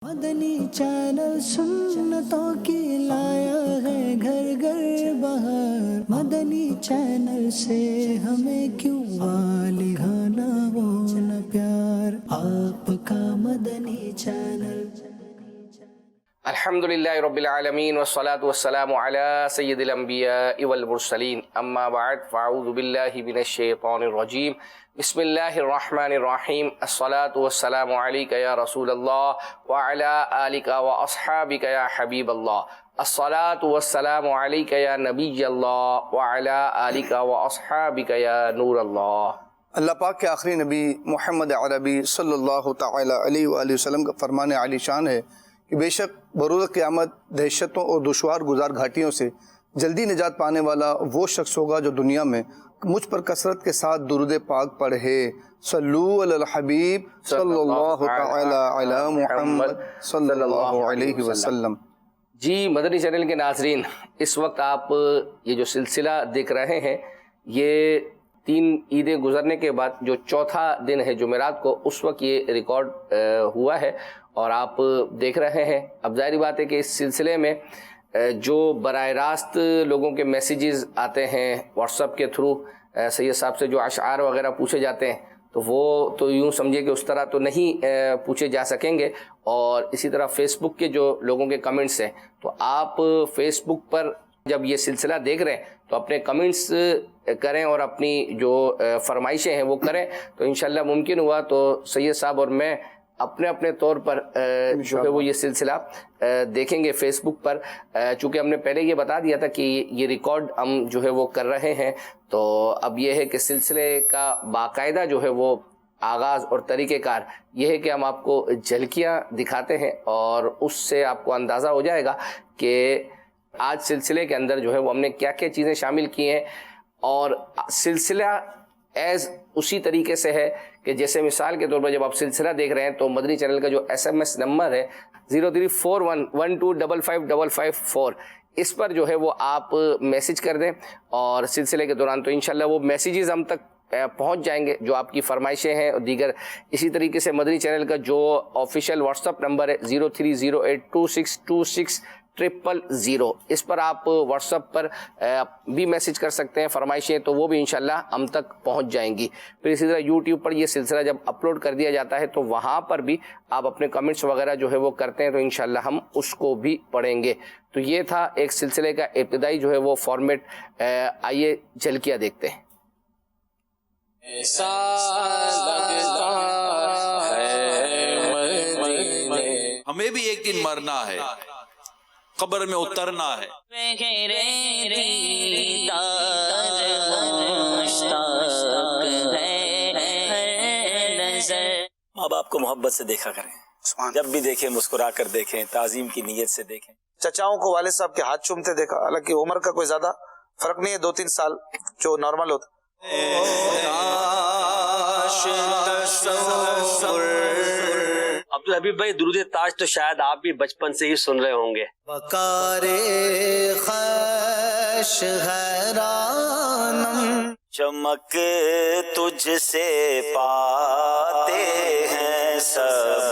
مدنی channel سنتوں کی لایا ہے گھر گھر بہار، مدنی چینل سے ہمیں کیوں والہانہ ہونا پیار، آپ کا مدنی چینل۔ الحمدللہ رب العالمین والصلاة والسلام علی سید الانبیاء والمرسلین، اما بعد فاعوذ باللہ من الشیطان الرجیم، بسم اللہ الرحمن الرحیم، الصلاة والسلام علیک یا رسول اللہ وعلی آلک واصحابک یا حبیب اللہ، الصلاة والسلام علیک یا نبی اللہ وعلی آلک واصحابک یا نور اللہ۔ اللہ پاک کے آخری نبی محمد عربی صلی اللہ تعالی علیہ وآلہ وسلم کا فرمان عالی شان ہے کہ بے شک بروز قیامت دہشتوں اور دشوار گزار گھاٹیوں سے جلدی نجات پانے والا وہ شخص ہوگا جو دنیا میں مجھ پر کثرت کے ساتھ درود پاک پڑھے۔ صلو علی الحبیب صلی اللہ تعالی علی محمد صلی اللہ علیہ وسلم۔ جی مدنی چینل کے ناظرین، اس وقت آپ یہ جو سلسلہ دیکھ رہے ہیں، یہ 3 عیدیں گزرنے کے بعد جو چوتھا دن ہے جمعرات کو، اس وقت یہ ریکارڈ ہوا ہے اور آپ دیکھ رہے ہیں۔ اب ظاہری بات ہے کہ اس سلسلے میں جو براہ راست لوگوں کے میسیجز آتے ہیں واٹس ایپ کے تھرو، سید صاحب سے جو اشعار وغیرہ پوچھے جاتے ہیں، تو وہ تو یوں سمجھے کہ اس طرح تو نہیں پوچھے جا سکیں گے، اور اسی طرح فیس بک کے جو لوگوں کے کمنٹس ہیں، تو آپ فیس بک پر جب یہ سلسلہ دیکھ رہے ہیں تو اپنے کمنٹس کریں اور اپنی جو فرمائشیں ہیں وہ کریں، تو انشاءاللہ ممکن ہوا تو سید صاحب اور میں اپنے اپنے طور پر جو ہے وہ یہ سلسلہ دیکھیں گے فیس بک پر، چونکہ ہم نے پہلے یہ بتا دیا تھا کہ یہ ریکارڈ ہم جو ہے وہ کر رہے ہیں، تو اب یہ ہے کہ سلسلے کا باقاعدہ جو ہے وہ آغاز اور طریقہ کار یہ ہے کہ ہم آپ کو جھلکیاں دکھاتے ہیں، اور اس سے آپ کو اندازہ ہو جائے گا کہ آج سلسلے کے اندر جو ہے وہ ہم نے کیا کیا چیزیں شامل کی ہیں، اور سلسلہ ایز اسی طریقے سے ہے کہ جیسے مثال کے طور پر جب آپ سلسلہ دیکھ رہے ہیں تو مدنی چینل کا جو SMS نمبر ہے 0341125555 اس پر جو ہے وہ آپ میسج کر دیں، اور سلسلے کے دوران تو انشاءاللہ وہ میسیجز ہم تک پہنچ جائیں گے جو آپ کی فرمائشیں ہیں اور دیگر۔ اسی طریقے سے مدنی چینل کا جو آفیشیل واٹس ایپ نمبر ہے 0308262600، اس پر آپ واٹس ایپ پر بھی میسج کر سکتے ہیں فرمائشیں، تو وہ بھی انشاءاللہ ہم تک پہنچ جائیں گی۔ پھر اسی طرح یوٹیوب پر یہ سلسلہ جب اپلوڈ کر دیا جاتا ہے تو وہاں پر بھی آپ اپنے کمنٹس وغیرہ جو ہے وہ کرتے ہیں، تو انشاءاللہ ہم اس کو بھی پڑھیں گے۔ تو یہ تھا ایک سلسلے کا ابتدائی جو ہے وہ فارمیٹ۔ آئیے جھلکیاں دیکھتے ہیں۔ ایسا لگتا ہے ہمیں بھی ایک دن مرنا ہے، قبر میں اترنا ہے۔ ماں باپ کو محبت سے دیکھا کریں، جب بھی دیکھیں مسکرا کر دیکھیں، تعظیم کی نیت سے دیکھیں۔ چچاؤں کو والد صاحب کے ہاتھ چومتے دیکھا، حالانکہ عمر کا کوئی زیادہ فرق نہیں ہے، 2-3 سال جو نارمل ہوتا۔ عبدالحبیب بھائی، درود تاج تو شاید آپ بھی بچپن سے ہی سن رہے ہوں گے۔ بکارے خش حیرانم، چمک تجھ سے پاتے ہیں سب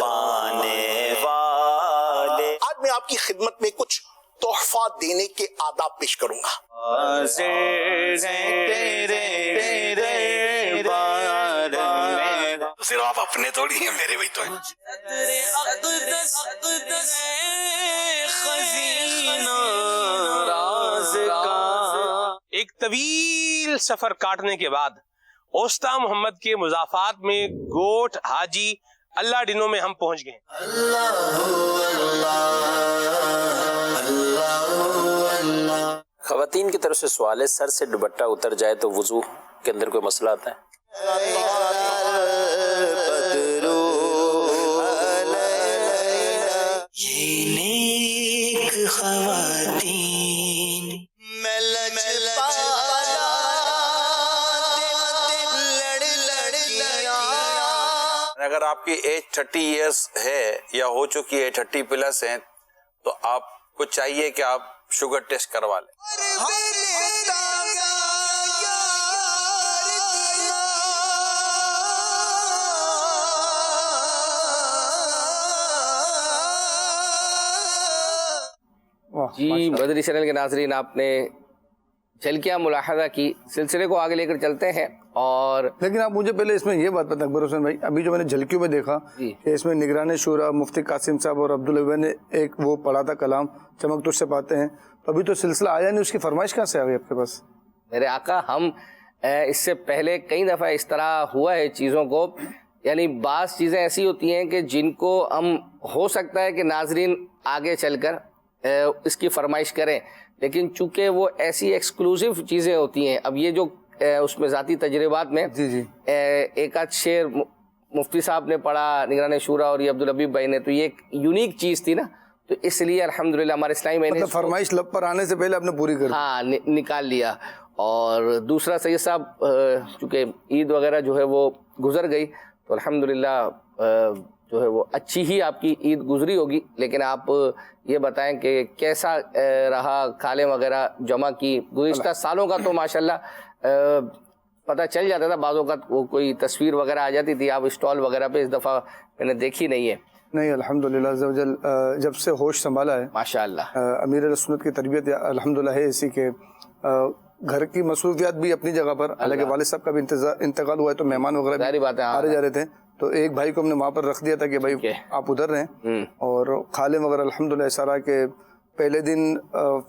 پانے والے۔ آج میں آپ کی خدمت میں کچھ تحفہ دینے کے آداب پیش کروں گا۔ صرف آپ اپنے تھوڑی ہیں، میرے بھی تو ہیں۔ ایک طویل سفر کاٹنے کے بعد اوستا محمد کے مضافات میں گوٹھ حاجی اللہ ڈنوں میں ہم پہنچ گئے۔ خواتین کی طرف سے سوال ہے، سر سے دوپٹہ اتر جائے تو وضو کے اندر کوئی مسئلہ آتا ہے؟ یہ نیک خواتین اگر آپ کی ایج 30 ایئرس ہے یا ہو چکی ہے، 30 پلس ہیں، تو آپ کو چاہیے کہ آپ شوگر ٹیسٹ کروا لیں۔ جی مدنی چینل کے ناظرین، آپ نے جھلکیاں ملاحظہ کی، سلسلے کو آگے لے کر چلتے ہیں. اور لیکن آپ مجھے پہلے اس میں یہ بات بتائیں اکبر حسین بھائی، ابھی جو میں نے جھلکیوں میں دیکھا کہ اس میں نگران شورا مفتی قاسم صاحب اور عبداللہ نے ایک وہ پڑھا تھا کلام چمک تجھ سے پاتے ہیں، تو ابھی تو سلسلہ آیا نہیں، اس کی فرمائش کہاں سے آ گئی آپ کے پاس؟ میرے آقا، ہم اس سے پہلے کئی دفعہ اس طرح ہوا ہے چیزوں کو، یعنی بعض چیزیں ایسی ہوتی ہیں کہ جن کو ہم ہو سکتا ہے کہ ناظرین آگے چل کر اس کی فرمائش کریں، لیکن چونکہ وہ ایسی ایکسکلوسیو چیزیں ہوتی ہیں. اب یہ جو اس میں ذاتی تجربات میں ایک آدھ شعر مفتی صاحب نے پڑھا، نگران شورا اور یہ عبدالحبیب بھائی نے، تو یہ ایک یونیک چیز تھی نا، تو اس لیے الحمدللہ ہمارے اسلامی میں مطلب فرمائش لب پر آنے سے پہلے آپ نے پوری کر دی. ہاں نکال لیا. اور دوسرا سید صاحب چونکہ عید وغیرہ جو ہے وہ گزر گئی، تو الحمدللہ جو ہے وہ اچھی ہی آپ کی عید گزری ہوگی. لیکن آپ یہ بتائیں کہ کیسا رہا، کھالیں وغیرہ جمع کی؟ گزشتہ سالوں کا تو ماشاءاللہ پتہ چل جاتا تھا، بعض اوقات وہ کوئی تصویر وغیرہ آ جاتی تھی، آپ اسٹال وغیرہ پہ، اس دفعہ میں نے دیکھی نہیں ہے. نہیں الحمدللہ عز و جل، جب سے ہوش سنبھالا ہے ماشاءاللہ، امیر علیہ سنت کی تربیت الحمدللہ ہے ایسی کہ گھر کی مصروفیات بھی اپنی جگہ پر، حالانکہ والد صاحب کا بھی انتقال ہوا ہے تو مہمان وغیرہ بھی آ رہے جا رہے تھے، تو ایک بھائی کو ہم نے وہاں پر رکھ دیا تھا کہ بھائی آپ ادھر رہیں. اور کھالے وغیرہ الحمدللہ ایسا رہا کہ پہلے دن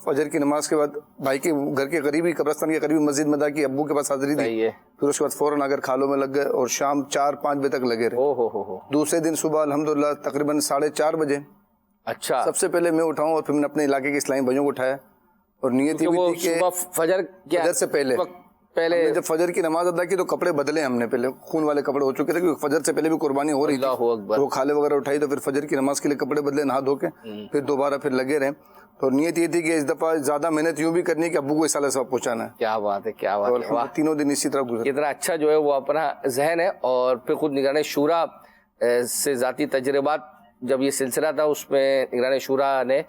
فجر کی نماز کے بعد بھائی کے گھر کے قریبی قبرستان کے قریبی مسجد میں تھا کہ ابو کے پاس حاضری تھی، پھر اس کے بعد فوراً اگر کھالوں میں لگ گئے اور شام 4-5 بجے تک لگے رہے. دوسرے دن صبح الحمدللہ تقریباً 4:30 بجے اچھا سب سے پہلے میں اٹھاؤں، اور پھر میں نے اپنے علاقے کے اسلامی بھائیوں کو اٹھایا، اور نیت یہ بھی تھی کہ فجر سے پہلے جب فجر کی نماز ادا کی تو کپڑے بدلے ہم نے، پہلے خون والے کپڑے ہو چکے تھے کیونکہ فجر سے پہلے بھی قربانی ہو رہی تھی، وہ کھالے وغیرہ اٹھائی، تو پھر فجر کی نماز کے لیے کپڑے بدلے، نہا دھو کے پھر دوبارہ پھر لگے رہے. تو نیت یہ تھی کہ اس دفعہ زیادہ محنت یوں بھی کرنی ہے کہ ابو کو اس سال ثواب پہنچانا ہے. کیا بات ہے، کیا بات ہے، تینوں دن اسی طرح گزرے. کتنا اچھا جو ہے وہ اپنا ذہن ہے. اور پھر خود نگران شورا سے ذاتی تجربات، جب یہ سلسلہ تھا اس میں نگران شورا نے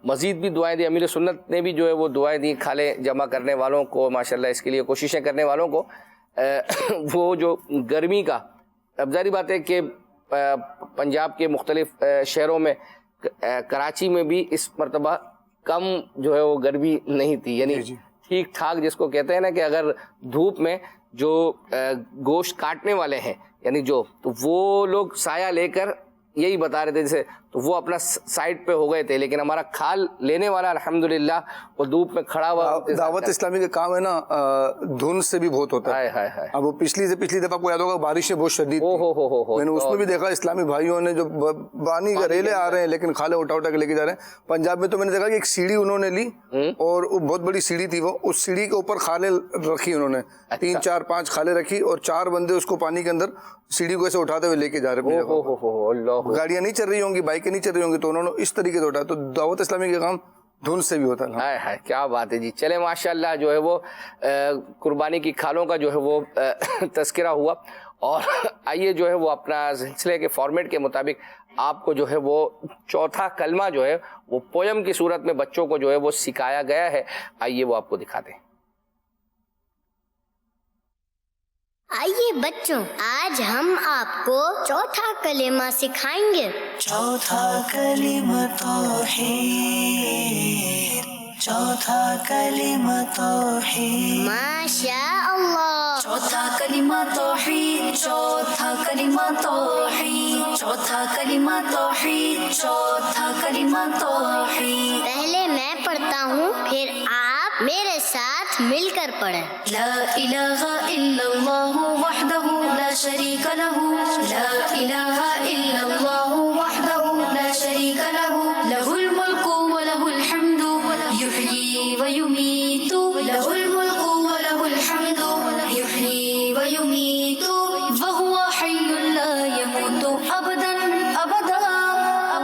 مزید بھی دعائیں دی، امیر سنت نے بھی جو ہے وہ دعائیں دی کھالے جمع کرنے والوں کو، ماشاءاللہ اس کے لیے کوششیں کرنے والوں کو. وہ جو گرمی کا، اب ظاہری بات ہے کہ پنجاب کے مختلف شہروں میں، کراچی میں بھی اس مرتبہ کم جو ہے وہ گرمی نہیں تھی، یعنی ٹھیک ٹھاک جس کو کہتے ہیں نا کہ اگر دھوپ میں جو گوشت کاٹنے والے ہیں، یعنی جو، تو وہ لوگ سایہ لے کر یہی بتا رہے تھے جیسے، تو وہ اپنا سائڈ پہ ہو گئے تھے، لیکن ہمارا کھال لینے والا الحمدللہ وہ دھوپ میں کھڑا ہوا. دعوت اسلامی کا کام ہے نا، دھند سے بھی بہت ہوتا ہے. اب وہ پچھلی دفعہ کو یاد ہوگا بارشیں بہت شدید تھی، میں نے اس میں بھی دیکھا اسلامی بھائیوں نے جو پانی کا ریلے آ رہے ہیں لیکن کھالے اٹھا کے لے کے جا رہے ہیں. پنجاب میں تو میں نے دیکھا کہ ایک سیڑھی انہوں نے لی، اور وہ بہت بڑی سیڑھی تھی، وہ اس سیڑھی کے اوپر کھالے رکھی، انہوں نے 3-4-5 کھالے رکھی، اور 4 بندے اس کو پانی کے اندر سیڑھی کو ایسے اٹھاتے ہوئے لے کے جا رہے ہیں. گاڑیاں نہیں چل رہی ہوں گی، بائکیں نہیں چل رہی ہوں گی، تو انہوں نے اس طریقے سے اٹھایا. تو دعوت اسلامی کا کام دھن سے بھی ہوتا ہے. کیا بات ہے جی. چلے ماشاءاللہ جو ہے وہ قربانی کی کھالوں کا جو ہے وہ تذکرہ ہوا. اور آئیے جو ہے وہ اپنا سلسلے کے فارمیٹ کے مطابق آپ کو جو ہے وہ چوتھا کلمہ جو ہے وہ پویم کی صورت میں بچوں کو جو ہے وہ سکھایا گیا ہے. آئیے وہ آپ کو دکھاتے ہیں. آئیے بچوں، آج ہم آپ کو چوتھا کلمہ سکھائیں گے. چوتھا کلمہ توحید، چوتھا کلمہ توحید. ماشاء اللہ. چوتھا کلمہ توحید، چوتھا کلمہ توحید، چوتھا کلمہ توحید، چوتھا کلمہ توحید. پہلے میں پڑھتا ہوں، پھر آپ میرے ساتھ مل کر پڑھیں. لا الہ الا اللہ وحدہ لا شریک لہ، لا الہ الا اللہ وحدہ لا شریک لہ، لہ الملک ولہ الحمد یحیی ویمیت، لہ الملک ولہ الحمد یحیی ویمیت، وہو حی لا یموت ابدا ابدا،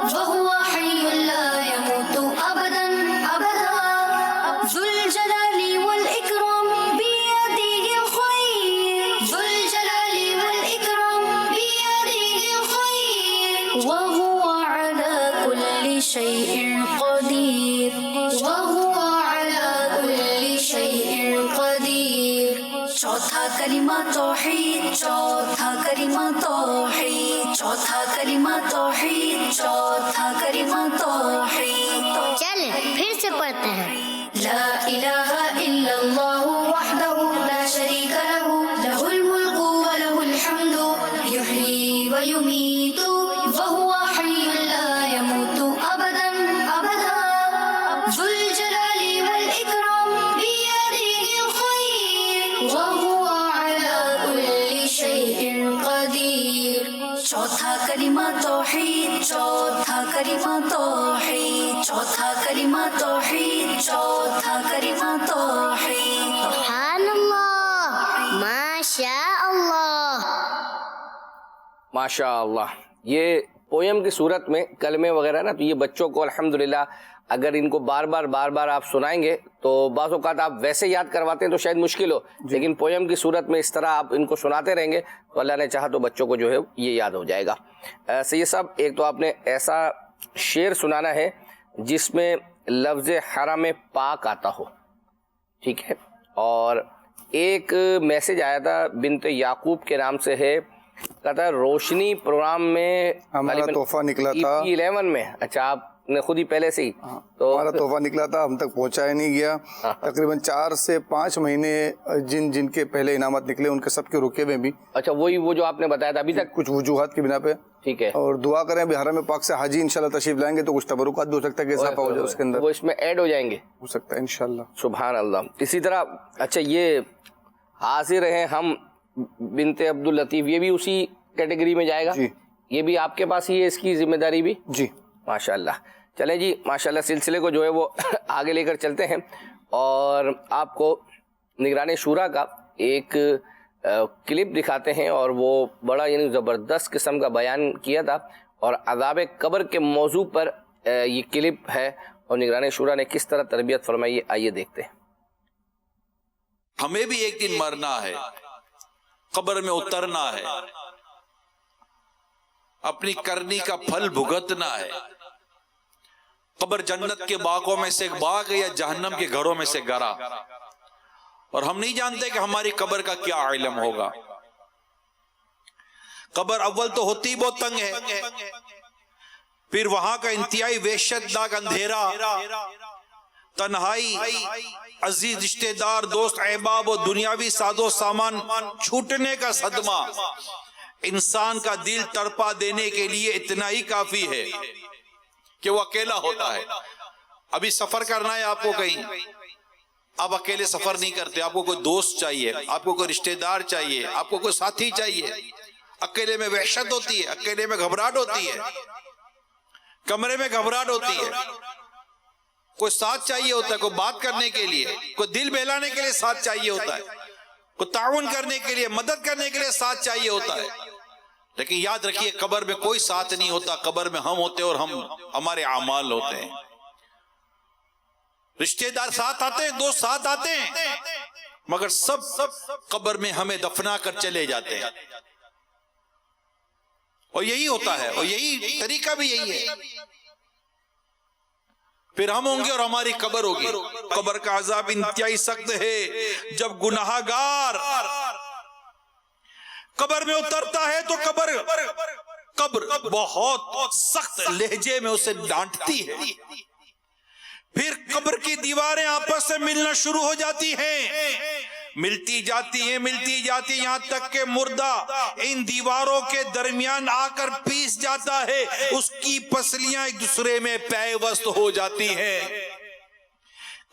وہو حی لا یموت ابدا ابدا، ذو الجلال والاکرام بیدہ الخیر، ذو الجلال والاکرام بیدہ الخیر، وہو علی کل شیء قدیر، وہو علی کل شیء قدیر. چوتھا کلمہ توحید، چوتھا کلمہ توحید، چوتھا کلمہ توحید، چوتھا کلمہ توحید. چلیں پھر سے پڑھتے ہیں. لا الہ الا اللہ وحدہ لا شریک لہ لہ الملک وله الحمد یحیی ویمیت وهو حی لا يموت ابدا ابدا ذو الجلال والاکرام بیدہ الخیر وهو علی کل شیء قدیر. چوتھا کلمہ توحید، چوتھا کلمہ توحید، چوتھا کلمہ توحید، چوتھا کلمہ توحید. سبحان اللہ، ماشاء اللہ. ماشاء اللہ. یہ پویم کی صورت میں کلمے وغیرہ نا، تو یہ بچوں کو الحمدللہ اگر ان کو بار بار آپ سنائیں گے تو بعض اوقات آپ ویسے یاد کرواتے ہیں تو شاید مشکل ہو، لیکن پویم کی صورت میں اس طرح آپ ان کو سناتے رہیں گے تو اللہ نے چاہا تو بچوں کو جو ہے یہ یاد ہو جائے گا. سید صاحب، ایک تو آپ نے ایسا شعر سنانا ہے جس میں لفظ حرم پاک آتا ہو، ٹھیک ہے، اور ایک میسج آیا تھا بنت یعقوب کے نام سے ہے، کہتا ہے روشنی پروگرام میں ہمارا تحفہ نکلا تھا 11 میں. اچھا، آپ نے خود ہی پہلے سے ہی تو ہمارا تحفہ نکلا تھا، ہم تک پہنچایا نہیں گیا. تقریباً 4 سے 5 مہینے جن کے پہلے انعامات نکلے ان کے سب کے رکے ہوئے بھی. اچھا، وہ جو آپ نے بتایا تھا ابھی تک کچھ وجوہات کی بنا پہ. ٹھیک ہے، اور دعا کریں ابھی حرم پاک سے حاجی انشاءاللہ تشریف لائیں گے تو کچھ تبرکات بھی ہو سکتا ہے کہ اضافہ ہو جائے اس کے اندر، وہ اس میں ایڈ ہو جائیں گے، ہو سکتا ہے انشاءاللہ. سبحان اللہ. اسی طرح اچھا، یہ حاضر ہیں ہم بنت عبداللطیف، یہ بھی اسی کیٹیگری میں جائے گا؟ جی، یہ بھی آپ کے پاس ہی ہے اس کی ذمہ داری بھی؟ جی ماشاءاللہ. چلیں جی، ماشاءاللہ سلسلے کو جو ہے وہ آگے لے کر چلتے ہیں اور آپ کو نگران شورا کا ایک کلپ دکھاتے ہیں، اور وہ بڑا یعنی زبردست قسم کا بیان کیا تھا، اور عذاب قبر کے موضوع پر یہ کلپ ہے اور نگران شورا نے کس طرح تربیت فرمائی ہے، آئیے دیکھتے ہیں. ہمیں بھی ایک دن مرنا ہے، قبر میں اترنا ہے، اپنی کرنی کا پھل بھگتنا ہے. قبر جنت کے باغوں میں سے ایک باغ ہے یا جہنم کے گھروں میں سے گھرا، اور ہم نہیں جانتے کہ ہماری قبر کا کیا علم ہوگا. قبر اول تو ہوتی بہت تنگ ہے، پھر وہاں کا انتہائی وحشت ناک اندھیرا، تنہائی، عزیز رشتہ دار، دوست احباب و دنیاوی ساز و سامان چھوٹنے کا صدمہ انسان کا دل تڑپا دینے کے لیے اتنا ہی کافی ہے کہ وہ اکیلا ہوتا ہے. ابھی سفر کرنا ہے آپ کو کہیں، آپ اکیلے سفر نہیں کرتے، آپ کو کوئی دوست چاہیے، آپ کو کوئی رشتہ دار چاہیے، آپ کو کوئی ساتھی چاہیے. اکیلے میں وحشت ہوتی ہے، اکیلے میں گھبراہٹ ہوتی ہے، کمرے میں گھبراہٹ ہوتی ہے. کوئی ساتھ چاہیے ہوتا ہے، کوئی بات کرنے کے لیے، کوئی دل بہلانے کے لیے ساتھ چاہیے ہوتا ہے، کوئی تعاون کرنے کے لیے، مدد کرنے کے لیے ساتھ چاہیے ہوتا ہے. لیکن یاد رکھیے قبر میں کوئی ساتھ نہیں ہوتا، قبر میں ہم ہوتے اور ہمارے اعمال ہوتے ہیں. رشتہ دار ساتھ آتے ہیں، دوست ساتھ آتے ہیں، مگر سب قبر میں ہمیں دفنا کر چلے جاتے ہیں. اور یہی ہوتا ہے، اور یہی طریقہ بھی یہی ہے. پھر ہم ہوں گے اور ہماری قبر ہوگی. قبر کا عذاب انتہائی سخت ہے. جب گناہگار قبر میں اترتا ہے تو قبر بہت سخت لہجے میں اسے ڈانٹتی ہے. پھر قبر کی دیواریں آپس سے ملنا شروع ہو جاتی ہیں، ملتی جاتی ہیں یہاں تک کہ مردہ ان دیواروں کے درمیان آ کر پیس جاتا ہے. اس کی پسلیاں ایک دوسرے میں پیوست ہو جاتی ہیں.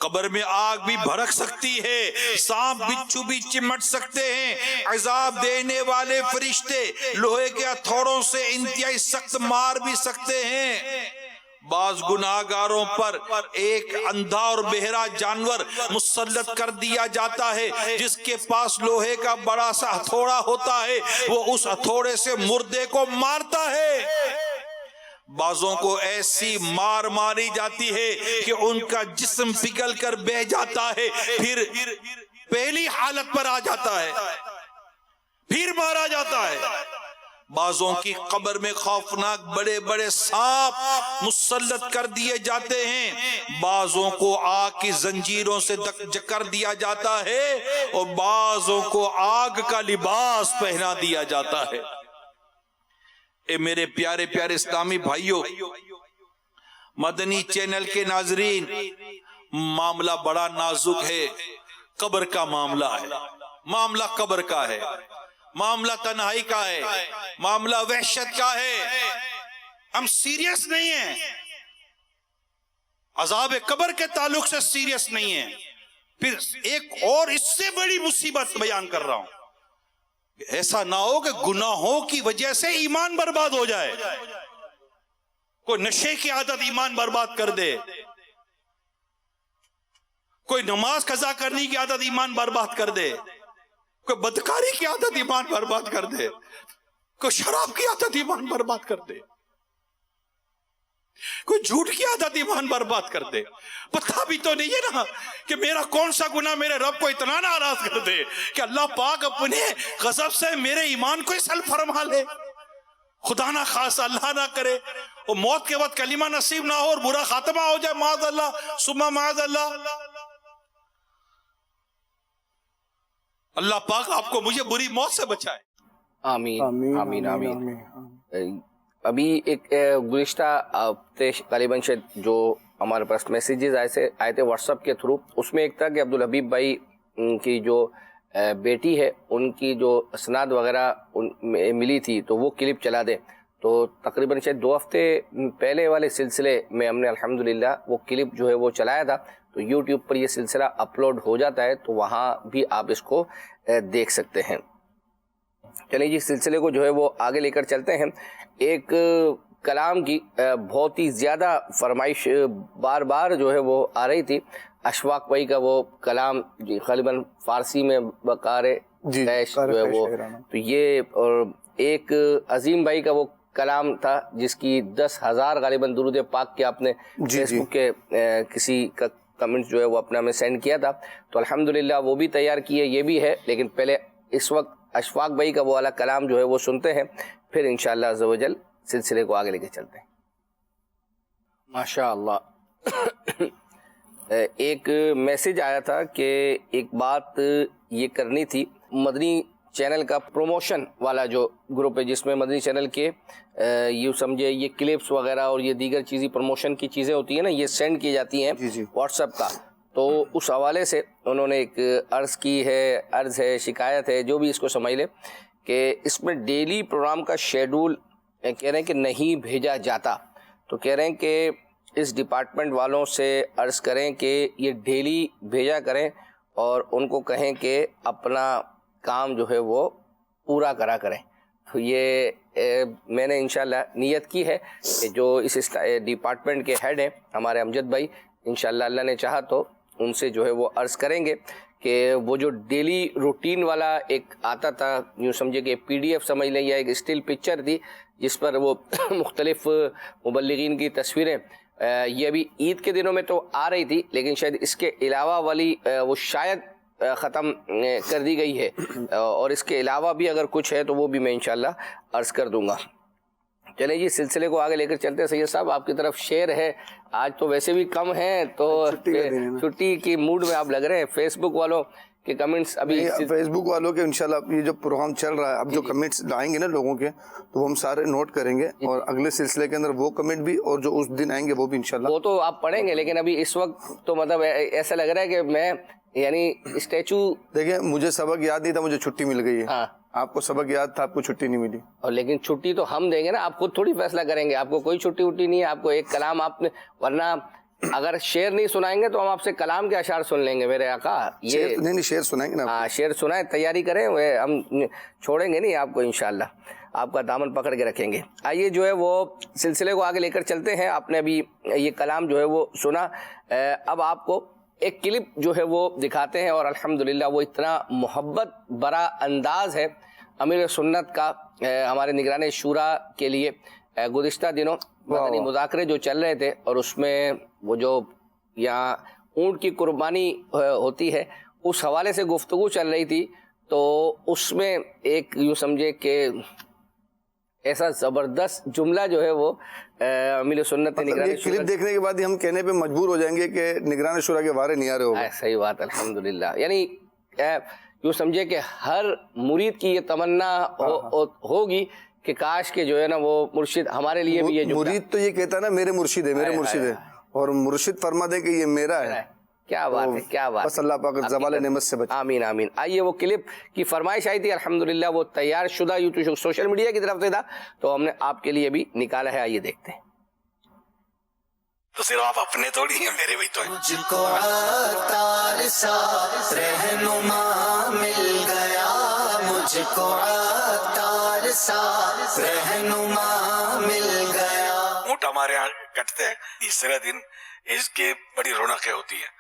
قبر میں آگ بھی بھڑک سکتی ہے، سانپ بچھو بھی چمٹ سکتے ہیں، عذاب دینے والے فرشتے لوہے کے ہتھوڑوں سے انتہائی سخت مار بھی سکتے ہیں. بعض گناہگاروں پر ایک اندھا اور بہرا جانور مسلط کر دیا جاتا ہے جس کے پاس لوہے کا بڑا سا ہتھوڑا ہوتا ہے. وہ اس ہتھوڑے سے مردے کو مارتا ہے. بعضوں کو ایسی مار ماری جاتی ہے کہ ان کا جسم پگھل کر بہہ جاتا ہے، پھر پہلی حالت پر آ جاتا ہے، پھر مارا جاتا ہے. بعضوں کی قبر میں خوفناک بڑے بڑے سانپ مسلط کر دیے جاتے ہیں. بعضوں کو آگ کی زنجیروں سے جکر دیا جاتا ہے اور بعضوں کو آگ کا لباس پہنا دیا جاتا ہے. اے میرے پیارے پیارے اسلامی بھائیوں، مدنی چینل کے ناظرین، معاملہ بڑا نازک ہے، قبر کا معاملہ ہے، معاملہ قبر کا ہے، معاملہ تنہائی کا ہے، معاملہ وحشت کا ہے. ہم سیریس نہیں ہیں، عذاب قبر کے تعلق سے سیریس نہیں ہیں. پھر ایک اور اس سے بڑی مصیبت بیان کر رہا ہوں، ایسا نہ ہو کہ گناہوں کی وجہ سے ایمان برباد ہو جائے. کوئی نشے کی عادت ایمان برباد کر دے، کوئی نماز قضا کرنے کی عادت ایمان برباد کر دے، کوئی بدکاری کی عادت ایمان برباد کر دے، کوئی شراب کی عادت ایمان برباد کر دے، کوئی جھوٹ کی عادت ایمان برباد کر دے. پتہ بھی تو نہیں ہے نا کہ میرا کون سا گناہ میرے رب کو اتنا ناراض کر دے کہ اللہ پاک اپنے غضب سے میرے ایمان کو سلب فرما لے. خدا نہ خاص، اللہ نہ کرے، اور موت کے وقت کلمہ نصیب نہ ہو اور برا خاتمہ ہو جائے، معاذ اللہ ثم معاذ اللہ. اللہ پاک آپ کو مجھے بری موت سے بچائے. آمین آمین آمین. ابھی ایک گزشتہ ہفتے غالباً جو ہمارے پاس میسیجز آئے تھے واٹس ایپ کے تھرو، اس میں ایک تھا کہ عبدالحبیب بھائی کی جو بیٹی ہے ان کی جو اسناد وغیرہ ملی تھی تو وہ کلپ چلا دیں. تو تقریباً شاید 2 ہفتے پہلے والے سلسلے میں ہم نے الحمدللہ وہ کلپ جو ہے وہ چلایا تھا. تو یوٹیوب پر یہ سلسلہ اپلوڈ ہو جاتا ہے، تو وہاں بھی آپ اس کو دیکھ سکتے ہیں. چلیے جی، سلسلے کو جو ہے وہ آگے لے کر چلتے ہیں. ایک کلام کی بہت ہی زیادہ فرمائش بار بار جو ہے وہ آ رہی تھی. اشفاق بھائی کا وہ کلام جی غالباً فارسی میں بقار عیش جو ہے وہ، تو یہ اور ایک عظیم بھائی کا وہ کلام تھا جس کی 10,000 غالباً درود پاک کے آپ نے فیس بک کے کسی کا کمنٹ جو ہے وہ اپنا میں سینڈ کیا تھا. تو الحمدللہ وہ بھی تیار کیے، یہ بھی ہے. لیکن پہلے اس وقت اشفاق بھائی کا وہ والا کلام جو ہے وہ سنتے ہیں، پھر انشاءاللہ عز و جل سلسلے کو آگے لے کے چلتے ہیں. ماشاء اللہ. ایک میسیج آیا تھا کہ ایک بات یہ کرنی تھی، مدنی چینل کا پروموشن والا جو گروپ ہے جس میں مدنی چینل کے یوں سمجھے یہ کلپس وغیرہ اور یہ دیگر چیزیں پروموشن کی چیزیں ہوتی ہیں نا، یہ سینڈ کی جاتی ہیں واٹس ایپ کا. تو اس حوالے سے انہوں نے ایک عرض ہے شکایت ہے، جو بھی اس کو سمجھ لے، کہ اس میں ڈیلی پروگرام کا شیڈول کہہ رہے ہیں کہ نہیں بھیجا جاتا. تو کہہ رہے ہیں کہ اس ڈپارٹمنٹ والوں سے عرض کریں کہ یہ ڈیلی بھیجا کریں اور ان کو کہیں کہ اپنا کام جو ہے وہ پورا کرا کریں. تو یہ میں نے انشاءاللہ نیت کی ہے کہ جو اس ڈپارٹمنٹ کے ہیڈ ہیں ہمارے امجد بھائی، انشاءاللہ اللہ نے چاہا تو ان سے جو ہے وہ عرض کریں گے کہ وہ جو ڈیلی روٹین والا ایک آتا تھا، یوں سمجھے کہ PDF سمجھ لیں یا ایک اسٹل پکچر تھی جس پر وہ مختلف مبلغین کی تصویریں، یہ ابھی عید کے دنوں میں تو آ رہی تھی، لیکن شاید اس کے علاوہ والی وہ شاید ختم کر دی گئی ہے، اور اس کے علاوہ بھی اگر کچھ ہے تو وہ بھی میں انشاءاللہ عرض کر دوں گا. چلیں جی، سلسلے کو آگے لے کر چلتے ہیں. سید صاحب آپ کی طرف شیئر ہے، آج تو ویسے بھی کم ہیں تو چھٹی کی موڈ میں آپ لگ رہے ہیں. فیس بک والوں کے کمنٹس ابھی فیس بک والوں کے انشاءاللہ یہ جو پروگرام چل رہا ہے اب جو کمنٹس آئیں گے نا لوگوں کے تو وہ ہم سارے نوٹ کریں گے، اور اگلے سلسلے کے اندر وہ کمنٹ بھی اور جو اس دن آئیں گے وہ بھی انشاءاللہ وہ تو آپ پڑھیں گے. لیکن ابھی اس وقت تو مطلب ایسا لگ رہا ہے کہ میں یعنی اسٹیچو، دیکھیں مجھے سبق یاد نہیں تھا، مجھے چھٹی مل گئی ہے. آپ کو سبق یاد تھا، آپ کو چھٹی نہیں ملی. اور لیکن چھٹی تو ہم دیں گے نا، آپ خود تھوڑی فیصلہ کریں گے. آپ کو کوئی چھٹی وٹی نہیں ہے، آپ کو ایک کلام آپ نے، ورنہ اگر شعر نہیں سنائیں گے تو ہم آپ سے کلام کے اشعار سن لیں گے میرے آقا. یہ نہیں شعر سنائیں گے نا. ہاں شعر سنائیں، تیاری کریں، ہم چھوڑیں گے نہیں آپ کو، انشاءاللہ آپ کا دامن پکڑ کے رکھیں گے. آئیے جو ہے وہ سلسلے کو آگے لے کر چلتے ہیں. آپ نے ابھی یہ کلام جو ہے وہ سنا، اب آپ کو ایک کلپ جو ہے وہ دکھاتے ہیں، اور الحمدللہ وہ اتنا محبت برا انداز ہے امیر سنت کا ہمارے نگران شورا کے لیے. گزشتہ دنوں مدنی مذاکرے جو چل رہے تھے، اور اس میں وہ جو یہاں اونٹ کی قربانی ہوتی ہے اس حوالے سے گفتگو چل رہی تھی، تو اس میں ایک یوں سمجھے کہ ایسا زبردست جملہ جو ہے وہ امیر سنت یہ کلپ دیکھنے کے بعد ہم کہنے پہ مجبور ہو جائیں گے کہ نگران شورا کے وارے نہیں آ رہے ہوگا. صحیح بات، الحمدللہ. یعنی یوں سمجھے کہ ہر مرید کی یہ تمنا ہوگی کہ کاش کہ جو ہے نا وہ مرشد ہمارے لیے بھی یہ مرید تو یہ کہتا ہے نا میرے مرشد ہے، میرے مرشد ہے، اور مرشد فرما دے کہ یہ میرا ہے. کیا بات ہے، کیا بات بس اللہ پاک زوال نعمت سے بچے. آمین آمین. آئیے وہ کلپ کی فرمائش آئی تھی الحمدللہ، وہ تیار شدہ یوٹیوب سوشل میڈیا کی طرف سے تھا تو ہم نے آپ کے لیے بھی نکالا ہے. آئیے دیکھتے ہیں. تو صرف آپ اپنے تھوڑی ہیں، میرے بھی تو ہیں. مجھ کو عطار سا رہنما مل گیا، مجھ کو عطار سا رہنما مل گیا. اونٹ ہمارے یہاں کٹتے ہیں تیسرے دن، اس کی بڑی رونقیں ہوتی ہیں.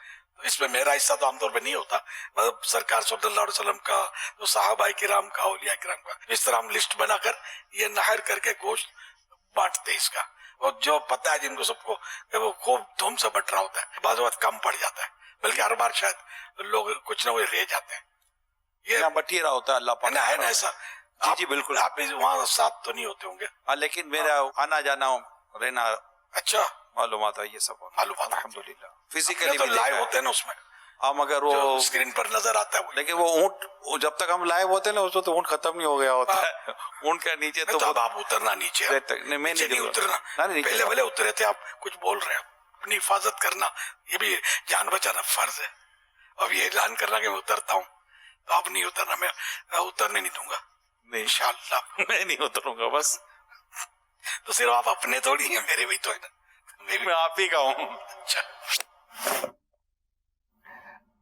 اس میں میرا حصہ تو عام طور پہ نہیں ہوتا، مطلب سرکار صلی اللہ علیہ وسلم کا، تو صحابہ کرام کا، اولیاء کرام کا، اس طرح ہم لسٹ بنا کر یہ نہر کر کے گوشت بانٹتے ہیں اس کا. اور جو پتہ ہے جن کو سب کو کہ وہ خوب دھوم سے بٹ رہا ہوتا ہے، بعض اوقات کم پڑ جاتا ہے، بلکہ ہر بار شاید لوگ کچھ نہ کچھ رہ جاتے ہیں. یہ بٹی رہا ہوتا ہے اللہ پاک ہے نا ایسا. جی بالکل. آپ وہاں ساتھ تو نہیں ہوتے ہوں گے. ہاں لیکن میرا آنا جانا رہنا اچھا معلومات ہے، یہ سب معلومات الحمدللہ فزیکلی بھی لائیو ہوتے ہیں نا اس میں، ہم اگر وہ اسکرین پر نظر آتا ہے. لیکن وہ اونٹ جب تک ہم لائیو ہوتے ہیں نا اس وقت اونٹ ختم نہیں ہو گیا ہوتا ہے. اونٹ کا نیچے تو اب آپ اترنا نیچے، میں نہیں اترنا. پہلے بھلے اترے تھے آپ، کچھ بول رہے ہیں، اپنی حفاظت کرنا یہ بھی جان بچانا فرض ہے. اب یہ اعلان کرنا کہ میں اترتا ہوں تو آپ نہیں اترنا، میں اترنے نہیں دوں گا انشاءاللہ. میں نہیں اتروں گا بس. تو صرف آپ اپنے تھوڑی ہیں، میرے بھی تو ہے نا. میں آپ ہی کا ہوں.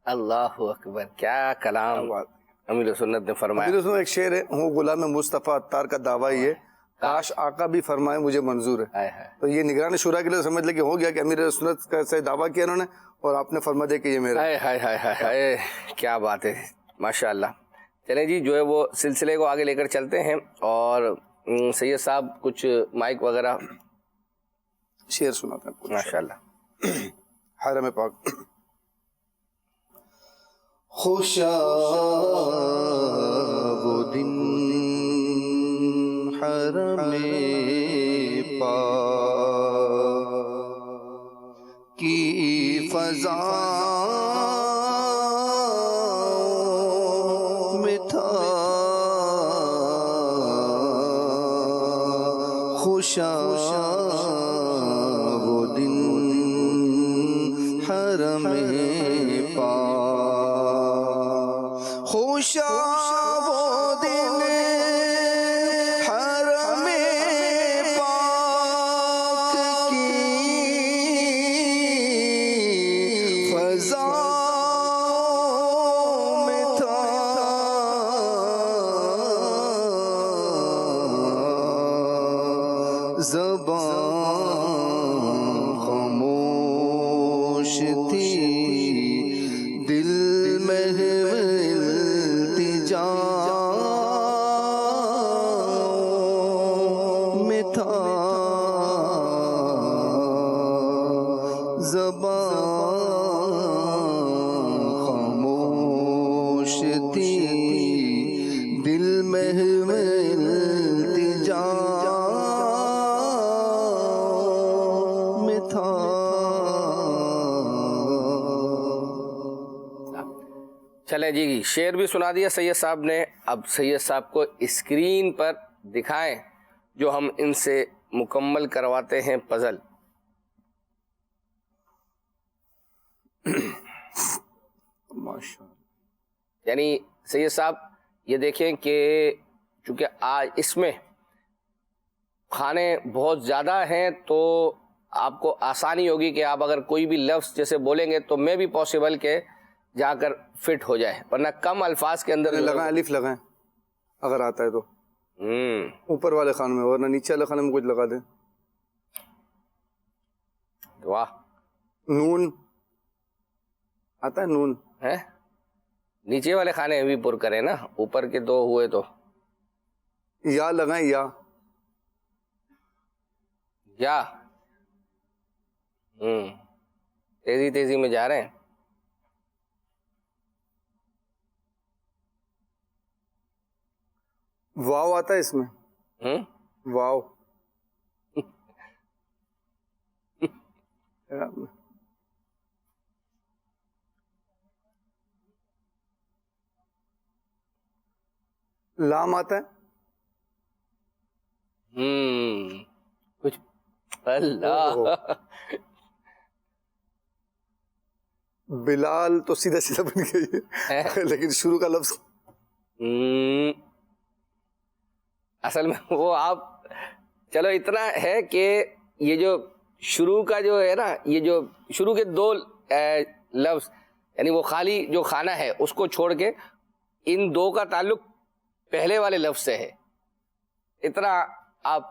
اللہ اکبر، کیا کلام امیر سنت نے فرمایا. امیر سنت ایک شعر ہے، ہوں غلام مصطفیٰ عطار کا دعویٰ یہ کاش آقا بھی فرمائے مجھے منظور ہے. تو یہ نگران شورا کے لیے سمجھ لے کہ ہو گیا کہ امیر سنت کا سے دعویٰ کیا انہوں نے اور آپ نے فرما دیا کہ یہ میرا. ہائے کیا بات ہے، ماشاء اللہ. چلیں جی، جو ہے وہ سلسلے کو آگے لے کر چلتے ہیں اور سید صاحب کچھ مائک وغیرہ شعر سناتے ہیں ماشاء اللہ. حرم پاک. خوشا وہ دن حرم پاک کی فضا میں تھا، خوشا وہ دن حرم پاک، خوشا وہ دن حرم پاک کی فضا میں تھا، زبان خاموش تھی، دل میں التجا میں تھا، زبان خاموش تھی، دل میں التجا میں تھا. چلیں جی، شعر بھی سنا دیا سید صاحب نے. اب سید صاحب کو اسکرین پر دکھائیں جو ہم ان سے مکمل کرواتے ہیں پزل. یعنی سید صاحب یہ دیکھیں کہ چونکہ آج اس میں کھانے بہت زیادہ ہیں تو آپ کو آسانی ہوگی کہ آپ اگر کوئی بھی لفظ جیسے بولیں گے تو میں بھی پاسبل کہ جا کر فٹ ہو جائے، ورنہ کم الفاظ کے اندر لگائیں، الف لگائیں اگر آتا ہے تو اوپر والے خان میں، ورنہ نیچے والے خانے میں کچھ لگا دیں. واہ. نون آتا ہے، نون ہے نیچے والے کھانے بھی پر کریں نا، اوپر کے دو ہوئے تو یا لگائیں، یا تیزی تیزی میں جا رہے ہیں. واو آتا ہے اس میں، واو لام آتا ہے، کچھ اللہ بلال تو سیدھا سیدھا بن گئی ہے لیکن شروع کا لفظ اصل میں وہ آپ چلو اتنا ہے کہ یہ جو شروع کا جو ہے نا، یہ جو شروع کے دو لفظ یعنی وہ خالی جو کھانا ہے اس کو چھوڑ کے ان دو کا تعلق پہلے والے لفظ سے ہے. اتنا آپ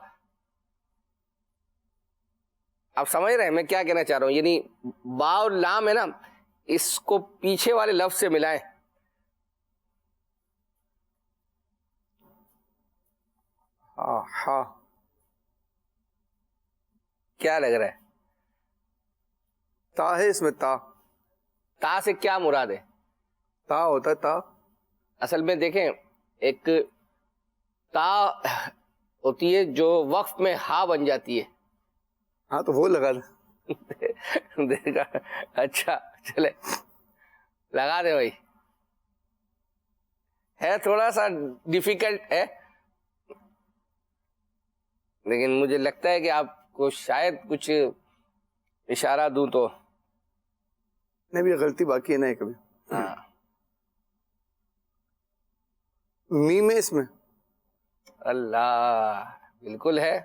سمجھ رہے ہیں میں کیا کہنا چاہ رہا ہوں؟ یعنی با اور لام ہے نا، اس کو پیچھے والے لفظ سے ملائیں. ہاں کیا لگ رہا ہے؟ تا ہے اس میں. تا سے کیا مراد ہے؟ تا ہوتا ہے تا. اصل میں دیکھیں ایک تا ہوتی ہے جو وقف میں ہا بن جاتی ہے. ہاں تو وہ لگا دیں. دیکھا اچھا چلے لگا دے بھائی. ہے تھوڑا سا ڈیفیکلٹ ہے لیکن مجھے لگتا ہے کہ آپ کو شاید کچھ اشارہ دوں تو نہیں بھی غلطی باقی ہے نہیں کبھی. ہاں میم ہے اس میں. اللہ بالکل ہے.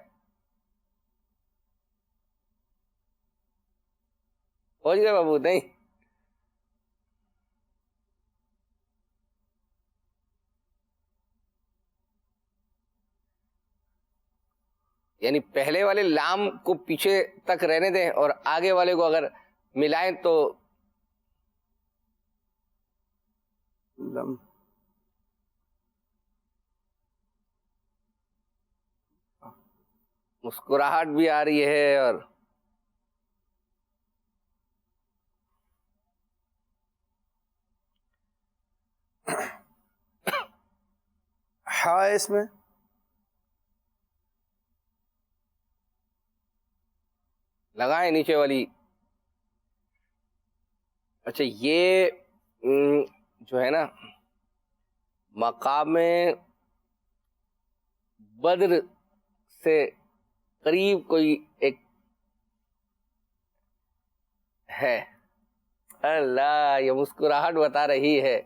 پہنچ گئے بابو؟ نہیں یعنی پہلے والے لام کو پیچھے تک رہنے دیں اور آگے والے کو اگر ملائیں تو لم. مسکراہٹ بھی آ رہی ہے اور ہاں اس میں لگائیں نیچے والی. اچھا یہ جو ہے نا مقام بدر سے قریب کوئی ایک ہے. اللہ یہ مسکراہٹ بتا رہی ہے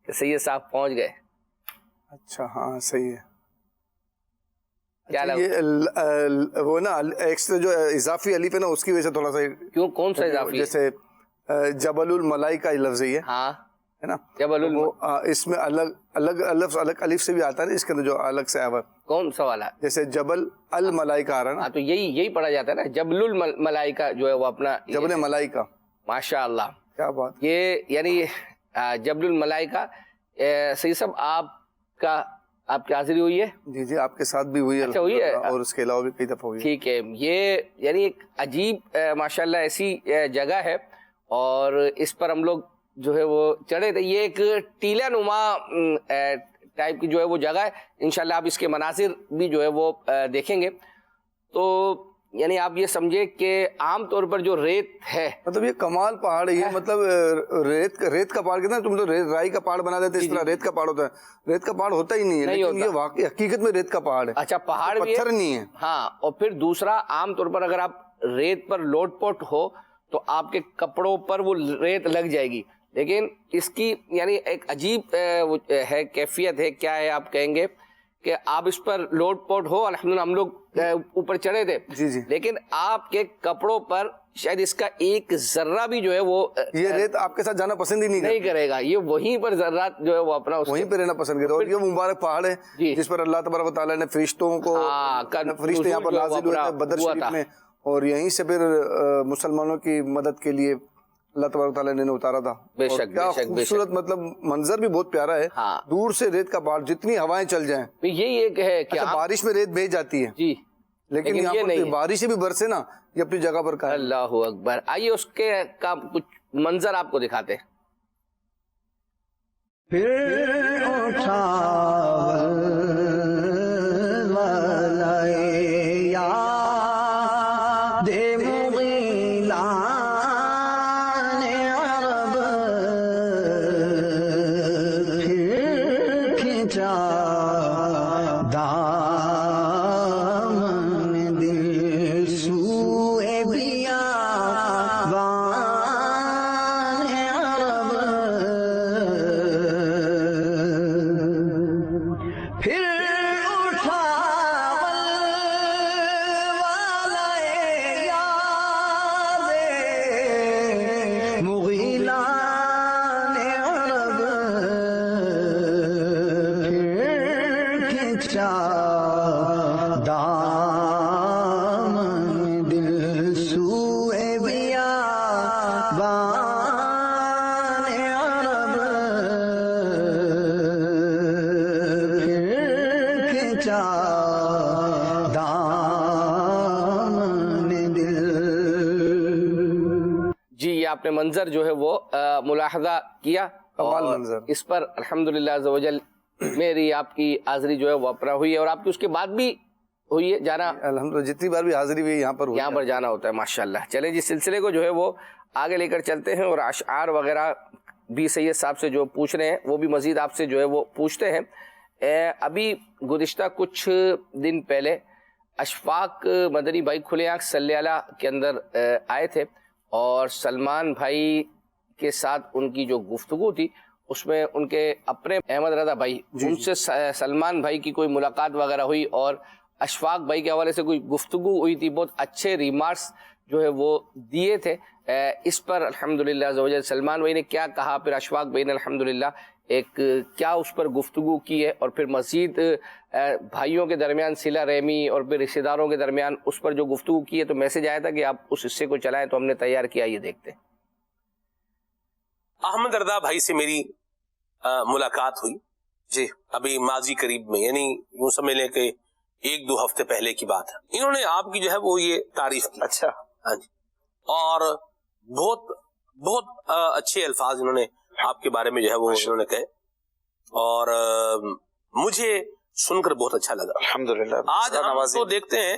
کہ سید صاحب پہنچ گئے. اچھا ہاں صحیح ہے. کیا یہ وہ نا ایکسٹرا جو اضافی الف ہے نا اس کی وجہ سے تھوڑا سا. کیوں کون سا اضافی؟ جیسے جبل الملائکہ لفظ ہے ہاں ہے نا جبل اس میں الگ الف سے بھی آتا ہے نا اس کے اندر جو الگ سے آیا. کون سا والا؟ جیسے جبل الملائکہ آ رہا ہے نا. ہاں تو یہی پڑھا جاتا ہے نا جبل الملائکہ جو ہے وہ اپنا جبل ملائکہ. ماشاء اللہ کیا بات. یہ یعنی جبل الملائکہ. سید صاحب آپ کی حاضری ہوئی ہے؟ جی جی آپ کے ساتھ بھی ہوئی ہے. اچھا ہوئی ہے اور اس کے علاوہ بھی کئی دفعہ ہوئی ہے. ٹھیک ہے. یہ یعنی ایک عجیب ماشاءاللہ ایسی جگہ ہے اور اس پر ہم لوگ جو ہے وہ چڑھے تھے. یہ ایک ٹیلا نما ٹائپ کی جو ہے وہ جگہ ہے. انشاءاللہ آپ اس کے مناظر بھی جو ہے وہ دیکھیں گے تو یعنی آپ یہ سمجھے کہ عام طور پر جو ریت ہے مطلب یہ کمال پہاڑ ہے. یہ مطلب ریت کا پہاڑ کہتے ہیں تم تو رائی کا پہاڑ بنا دیتے اس طرح ریت کا پہاڑ ہوتا ہے. ریت کا پہاڑ ہوتا ہی نہیں ہے لیکن یہ واقعی حقیقت میں ریت کا پہاڑ ہے. اچھا پہاڑ بھی پتھر نہیں ہے. ہاں اور پھر دوسرا عام طور پر اگر آپ ریت پر لوٹ پوٹ ہو تو آپ کے کپڑوں پر وہ ریت لگ جائے گی لیکن اس کی یعنی ایک عجیب ہے کیفیت ہے. کیا ہے آپ کہیں گے کہ آپ اس پر لوٹ پوٹ ہو. الحمدللہ ہم لوگ اوپر چڑھے تھے جی جی لیکن آپ کے کپڑوں پر شاید اس کا ایک ذرہ بھی جو ہے وہ یہ ریت آپ کے ساتھ جانا پسند ہی نہیں کرے گا. یہ وہیں پر ذرات جو ہے وہ اپنا وہیں پہ رہنا پسند کرے. اور یہ مبارک پہاڑ ہے جس پر اللہ تبارک و تعالیٰ نے فرشتوں کو فرشتے یہاں پر نازل ہوئے تھے بدر شریف میں اور یہیں سے پھر مسلمانوں کی مدد کے لیے اللہ تبارک تعالیٰ نے اتارا تھا. بے شک کیا خوبصورت مطلب منظر بھی بہت پیارا ہے. دور سے ریت کا پہاڑ جتنی ہوائیں چل جائیں یہی ایک ہے کہ بارش میں ریت بھیج جاتی ہے جی لیکن یہاں پر بارش بھی برسے نا یہ اپنی جگہ پر کہا. اللہ اکبر. آئیے اس کے کا کچھ منظر آپ کو دکھاتے. سوئے بیابان عرب پھر کھینچا دامن دل. جی یہ آپ نے منظر جو ہے وہ ملاحظہ کیا کمال اور منظر. اس پر الحمدللہ عز و جل میری آپ کی حاضری جو ہے وہ اپنا ہوئی ہے اور آپ کی اس کے بعد بھی ہوئی ہے جانا. الحمدللہ جتنی بار بھی حاضری ہوئی یہاں پر ہوئی. یہاں پر جانا ہوتا ہے ماشاءاللہ. چلیں جس سلسلے کو جو ہے وہ آگے لے کر چلتے ہیں اور اشعار وغیرہ بھی سید صاحب سے جو پوچھ رہے ہیں وہ بھی مزید آپ سے جو ہے وہ پوچھتے ہیں. ابھی گزشتہ کچھ دن پہلے اشفاق مدنی بھائی کھلے آنکھ صلی اللہ کے اندر آئے تھے اور سلمان بھائی کے ساتھ ان کی جو گفتگو تھی اس میں ان کے اپنے احمد رضا بھائی ان سے سلمان بھائی کی کوئی ملاقات وغیرہ ہوئی اور اشفاق بھائی کے حوالے سے کوئی گفتگو ہوئی تھی. بہت اچھے ریمارکس جو ہے وہ دیے تھے. اس پر الحمدللہ عز و جل سلمان بھائی نے کیا کہا, پھر اشفاق بھائی نے الحمدللہ ایک کیا اس پر گفتگو کی ہے اور پھر مزید بھائیوں کے درمیان صلہ رحمی اور پھر رشتہ داروں کے درمیان اس پر جو گفتگو کی ہے, تو میسج آیا تھا کہ آپ اس حصے کو چلائیں تو ہم نے تیار کیا, یہ دیکھتے ہیں. احمد رضا بھائی سے میری ملاقات ہوئی جی ابھی ماضی قریب میں, یعنی یوں سمجھ لیں کہ 1-2 ہفتے پہلے کی بات ہے. انہوں نے آپ کی جو ہے وہ یہ تعریف کی. اچھا ہاں جی, اور بہت بہت اچھے الفاظ انہوں نے آپ کے بارے میں جو ہے وہ انہوں نے کہے اور مجھے سن کر بہت اچھا لگا الحمدللہ. آج ہم تو دیکھتے ہیں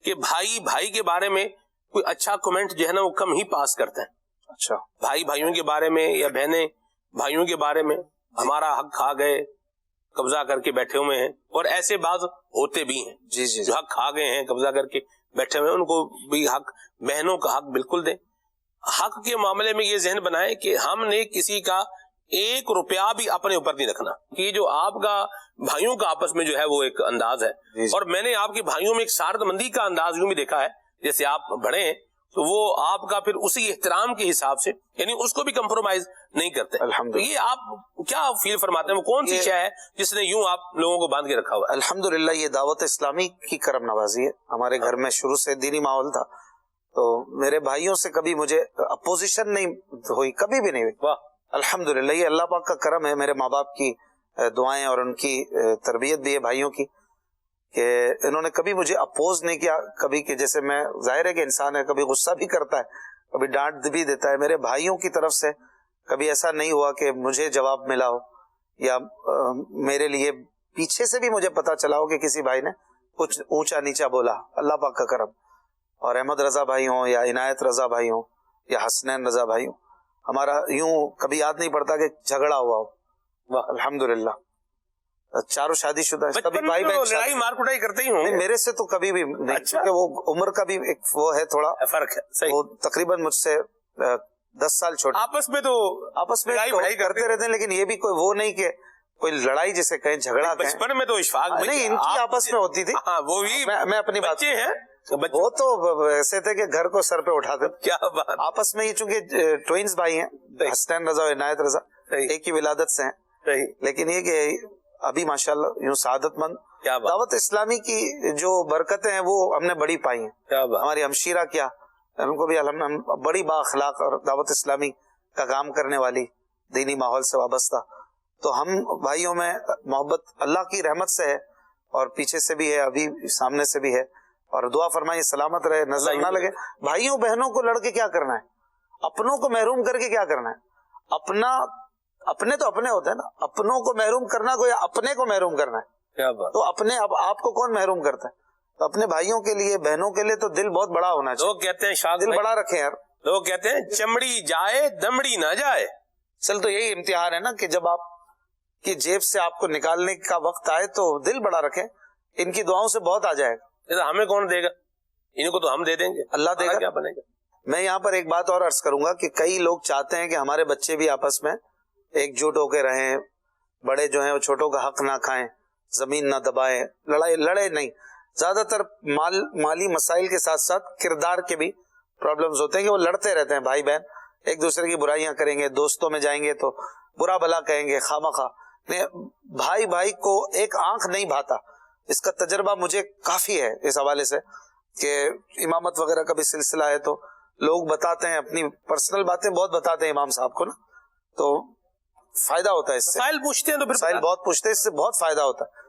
کہ بھائی کے بارے میں کوئی اچھا کمنٹ جو ہے نا وہ کم ہی پاس کرتے ہیں. اچھا بھائیوں کے بارے میں یا بہنیں بھائیوں کے بارے میں ہمارا حق کھا گئے, قبضہ کر کے بیٹھے ہوئے ہیں, اور ایسے بعض ہوتے بھی ہیں جی جی جو حق کھا گئے ہیں قبضہ کر کے بیٹھے ہوئے ہیں, ان کو بھی حق, بہنوں کا حق بالکل دیں. حق کے معاملے میں یہ ذہن بنائیں کہ ہم نے کسی کا 1 روپیہ بھی اپنے اوپر نہیں رکھنا. کہ جو آپ کا بھائیوں کا آپس میں جو ہے وہ ایک انداز ہے, اور میں نے آپ کے بھائیوں میں ایک سارد مندی کا انداز یوں بھی دیکھا ہے, جیسے آپ بڑے ہیں تو وہ آپ کا پھر اسی احترام کے حساب سے, یعنی اس کو بھی کمپرومائز نہیں کرتے. الحمدللہ. یہ آپ کیا فیل فرماتے ہیں, وہ کون سی شے ہے جس نے یوں آپ لوگوں کو باندھ کے رکھا ہوا ہے؟ الحمدللہ یہ دعوت اسلامی کی کرم نوازی ہے. ہمارے گھر میں شروع سے دینی ماحول تھا, تو میرے بھائیوں سے کبھی مجھے اپوزیشن نہیں ہوئی, کبھی بھی نہیں ہوئی. واہ الحمدللہ یہ اللہ پاک کا کرم ہے, میرے ماں باپ کی دعائیں اور ان کی تربیت بھی ہے بھائیوں کی, کہ انہوں نے کبھی مجھے اپوز نہیں کیا. کبھی کہ جیسے میں, ظاہر ہے کہ انسان ہے, کبھی غصہ بھی کرتا ہے, کبھی ڈانٹ بھی دیتا ہے. میرے بھائیوں کی طرف سے کبھی ایسا نہیں ہوا کہ مجھے جواب ملا ہو یا میرے لیے پیچھے سے بھی مجھے پتا چلا ہو کہ کسی بھائی نے کچھ اونچا نیچا بولا. اللہ پاک کا کرم. اور احمد رضا بھائی ہوں یا عنایت رضا بھائی ہوں یا حسنین رضا بھائی ہوں, ہمارا یوں کبھی یاد نہیں پڑتا کہ جھگڑا ہوا ہو. الحمدللہ چاروں شادی شدہ ہیں, کبھی بھائی بہن لڑائی مار پٹائی کرتے ہی ہوں. میرے سے تو کبھی بھی نہیں, کیونکہ وہ عمر کا بھی ایک وہ ہے تھوڑا فرق ہے. صحیح. وہ تقریباً مجھ سے 10 سال چھوٹے. آپس میں تو لڑائی کرتے رہتے ہیں, لیکن یہ بھی کوئی وہ نہیں کہ کوئی لڑائی جسے کہیں جھگڑا کہیں. بچپن میں تو اشفاق نہیں, ان کی آپس میں ہوتی تھی. وہ بھی میں اپنی بات ہیں, وہ تو ایسے تھے کہ گھر کو سر پہ اٹھاتے. کیا بات. آپس میں یہ چونکہ ٹوئنز بھائی ہیں, حسنین رضا اور عنایت رضا ایک ہی ولادت سے ہیں, لیکن یہ کہ ابھی ماشاءاللہ یوں سعادت مند. دعوت اسلامی کی جو برکتیں ہیں وہ ہم نے بڑی پائی ہیں. ہماری ہمشیرہ کیا, ان کو بھی الحمدللہ بڑی با اخلاق اور دعوت اسلامی کا کام کرنے والی, دینی ماحول سے وابستہ. تو ہم بھائیوں میں محبت اللہ کی رحمت سے ہے, اور پیچھے سے بھی ہے, ابھی سامنے سے بھی ہے. اور دعا فرمائیے سلامت رہے, نظر نہ لگے. بھائیوں بہنوں کو لڑ کے کیا کرنا ہے, اپنوں کو محروم کر کے کیا کرنا ہے. اپنے تو اپنے ہوتے ہیں نا, اپنوں کو محروم کرنا کو یا اپنے کو محروم کرنا ہے. تو اپنے آپ کو کون محروم کرتا ہے؟ تو اپنے بھائیوں کے لیے بہنوں کے لیے تو دل بہت بڑا ہونا چاہیے. لوگ کہتے ہیں شاید دل بڑا رکھیں یار. لوگ کہتے ہیں چمڑی جائے دمڑی نہ جائے. چل تو یہی امتحان ہے نا کہ جب آپ کی جیب سے آپ کو نکالنے کا وقت آئے تو دل بڑا رکھیں. ان کی دعاؤں سے بہت آ جائے گا. ہمیں کون دے گا, ان کو تو ہم دے دیں گے, اللہ دے گا. کیا بنے گا. میں یہاں پر ایک بات اور عرض کروں گا کہ کئی لوگ چاہتے ہیں کہ ہمارے بچے بھی آپس میں ایک جٹ ہو کے رہیں, بڑے جو ہیں وہ چھوٹوں کا حق نہ کھائیں, زمین نہ دبائیں, لڑے نہیں. زیادہ تر مالی مسائل کے ساتھ ساتھ کردار کے بھی پرابلمز ہوتے ہیں کہ وہ لڑتے رہتے ہیں. بھائی بہن ایک دوسرے کی برائیاں کریں گے, دوستوں میں جائیں گے تو برا بھلا کہیں گے خواہ. بھائی کو ایک آنکھ نہیں بھاتا. اس کا تجربہ مجھے کافی ہے اس حوالے سے. کہ امامت وغیرہ کا بھی سلسلہ ہے تو لوگ بتاتے ہیں اپنی پرسنل باتیں بہت بتاتے ہیں امام صاحب کو نا, تو فائدہ ہوتا ہے اس سے. مسائل پوچھتے ہیں تو مسائل بہت پوچھتے ہیں, اس سے بہت فائدہ ہوتا ہے.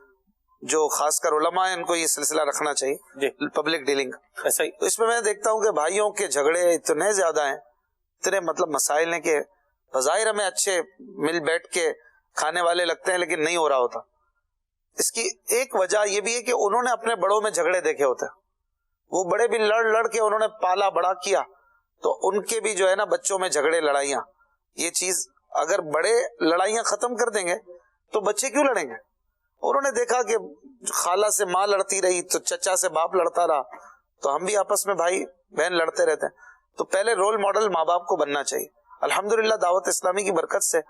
جو خاص کر علماء ہیں ان کو یہ سلسلہ رکھنا چاہیے پبلک ڈیلنگ کا. ایسا ہی تو اس میں دیکھتا ہوں کہ بھائیوں کے جھگڑے اتنے زیادہ ہیں, اتنے مطلب مسائل ہیں کہ بظاہر ہمیں اچھے مل بیٹھ کے کھانے والے لگتے ہیں لیکن نہیں ہو رہا ہوتا. اس کی ایک وجہ یہ بھی ہے کہ انہوں نے اپنے بڑوں میں جھگڑے دیکھے ہوتے ہیں, وہ بڑے بھی لڑ کے انہوں نے پالا بڑا کیا, تو ان کے بھی جو ہے نا بچوں میں جھگڑے لڑائیاں. یہ چیز اگر بڑے لڑائیاں ختم کر دیں گے تو بچے کیوں لڑیں گے؟ انہوں نے دیکھا کہ خالہ سے ماں لڑتی رہی تو چچا سے باپ لڑتا رہا, تو ہم بھی آپس میں بھائی بہن لڑتے رہتے ہیں. تو پہلے رول ماڈل ماں باپ کو بننا چاہیے. الحمدللہ دعوت اسلامی کی برکت سے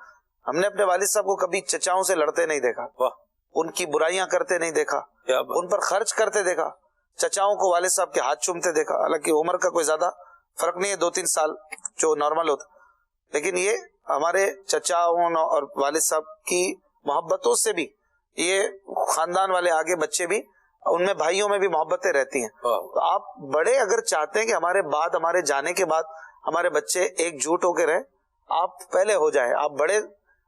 ہم نے اپنے والد صاحب کو کبھی چچاؤں سے لڑتے نہیں دیکھا, ان کی برائیاں کرتے نہیں دیکھا, ان پر خرچ کرتے دیکھا. چچاؤں کو والد صاحب کے ہاتھ چومتے دیکھا, حالانکہ عمر کا کوئی زیادہ فرق نہیں ہے, 2-3 سال جو نارمل ہوتا, لیکن یہ ہمارے چچاؤں اور والد صاحب کی محبتوں سے بھی یہ خاندان والے آگے بچے بھی ان میں بھائیوں میں بھی محبتیں رہتی ہیں. تو آپ بڑے اگر چاہتے ہیں کہ ہمارے جانے کے بعد ہمارے بچے ایک جھوٹ ہو کے رہیں, آپ پہلے ہو جائیں, آپ بڑے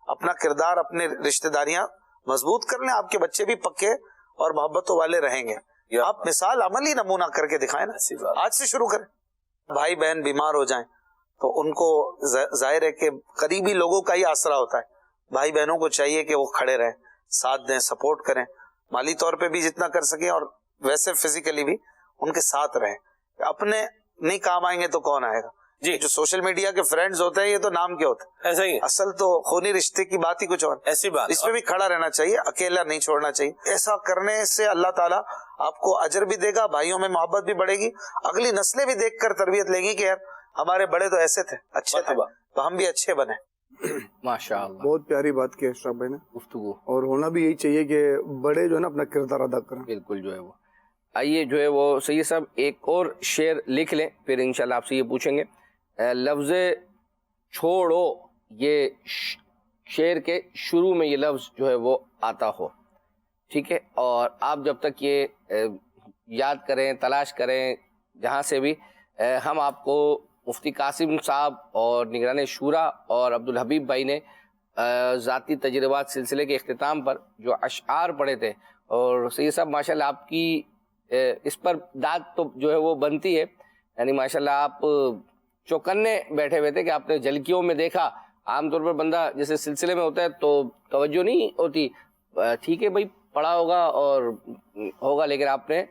اپنا کردار اپنے رشتہ داریاں مضبوط کر لیں, آپ کے بچے بھی پکے اور محبتوں والے رہیں گے. آپ مثال عملی نمونہ کر کے دکھائیں نا, آج سے شروع کریں. بھائی بہن بیمار ہو جائیں تو ان کو ظاہر ہے کہ قریبی لوگوں کا ہی آسرا ہوتا ہے. بھائی بہنوں کو چاہیے کہ وہ کھڑے رہیں, ساتھ دیں, سپورٹ کریں, مالی طور پہ بھی جتنا کر سکیں اور ویسے فزیکلی بھی ان کے ساتھ رہیں. اپنے نہیں کام آئیں گے تو کون آئے گا؟ جی, جو سوشل میڈیا کے فرینڈز ہوتے ہیں یہ تو نام کے ہوتے ہیں, ایسا ہی اصل تو خونی رشتے کی بات ہی کچھ اور. ایسی بات اس میں بھی کھڑا رہنا چاہیے, اکیلا نہیں چھوڑنا چاہیے. ایسا کرنے سے اللہ تعالیٰ آپ کو اجر بھی دے گا, بھائیوں میں محبت بھی بڑھے گی, اگلی نسلیں بھی دیکھ کر تربیت لیں گی کہ یار ہمارے بڑے تو ایسے تھے, اچھے تھے, تو ہم بھی اچھے بنے. ماشاءاللہ, بہت پیاری بات کی اشرف بھائی نے گفتگو, اور ہونا بھی یہی چاہیے کہ بڑے جو ہے نا اپنا کردار ادا کریں. بالکل جو ہے وہ. آئیے جو ہے وہ سید صاحب ایک اور شعر لکھ لیں, پھر انشاءاللہ آپ سے یہ پوچھیں گے. لفظ چھوڑو, یہ شعر کے شروع میں یہ لفظ جو ہے وہ آتا ہو, ٹھیک ہے, اور آپ جب تک یہ یاد کریں, تلاش کریں جہاں سے بھی, ہم آپ کو مفتی قاسم صاحب اور نگران شورا اور عبدالحبیب بھائی نے ذاتی تجربات سلسلے کے اختتام پر جو اشعار پڑھے تھے, اور سید صاحب ماشاءاللہ آپ کی اس پر داد تو جو ہے وہ بنتی ہے, یعنی ماشاءاللہ آپ چوکنے بیٹھے ہوئے تھے کہ آپ نے جھلکیوں میں دیکھا. عام طور پر بندہ جیسے سلسلے میں ہوتا ہے تو توجہ نہیں ہوتی, ٹھیک ہے بھائی پڑھا ہوگا اور ہوگا, لیکن آپ نے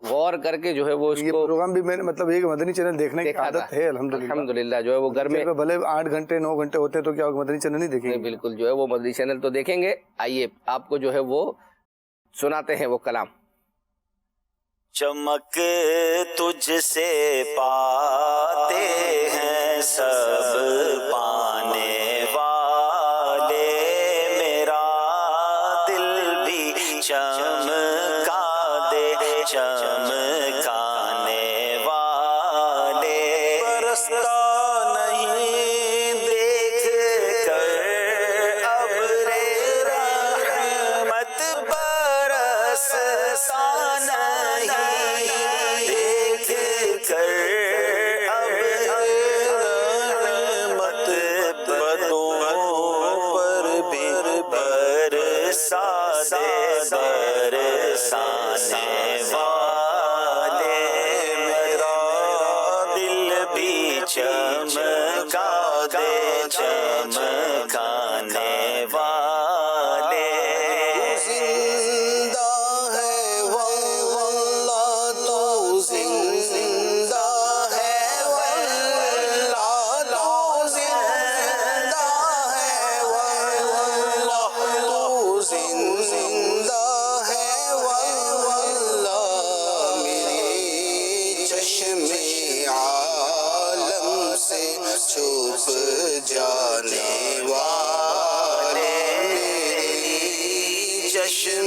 غور کر کے جو ہے وہ اس کو پروگرام بھی میں نے مطلب ایک مدنی چینل دیکھنے کی عادت ہے الحمدللہ, جو ہے وہ گھر میں بھلے 8 گھنٹے 9 گھنٹے ہوتے ہیں تو کیا مدنی چینل نہیں دیکھیں گے؟ بالکل جو ہے وہ مدنی چینل تو دیکھیں گے. آئیے آپ کو جو ہے وہ سناتے ہیں وہ کلام. چمک تجھ سے پاتے ہیں سب پانے والے, میرا دل بھی چمکا دے چمکانے والے. برستا نہیں دیکھ کر ابر رحمت, برستا چمکا دے چمکانے والے. زندہ ہے واللہ, تو زندہ ہے واللہ, تو زندہ ہے واللہ, تو زندہ ہے واللہ. میری چشم عالم سے چھپ جانے والے, چشم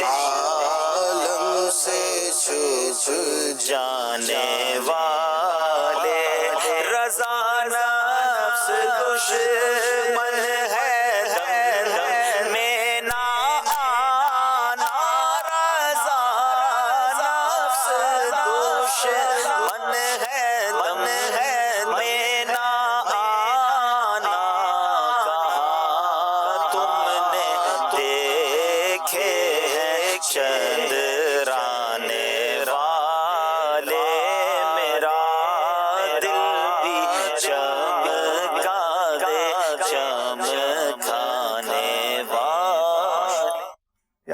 عالم سے چھپ جانے والے. رضا نفس دشمن ہے دم میں نہ آنا, رضا نفس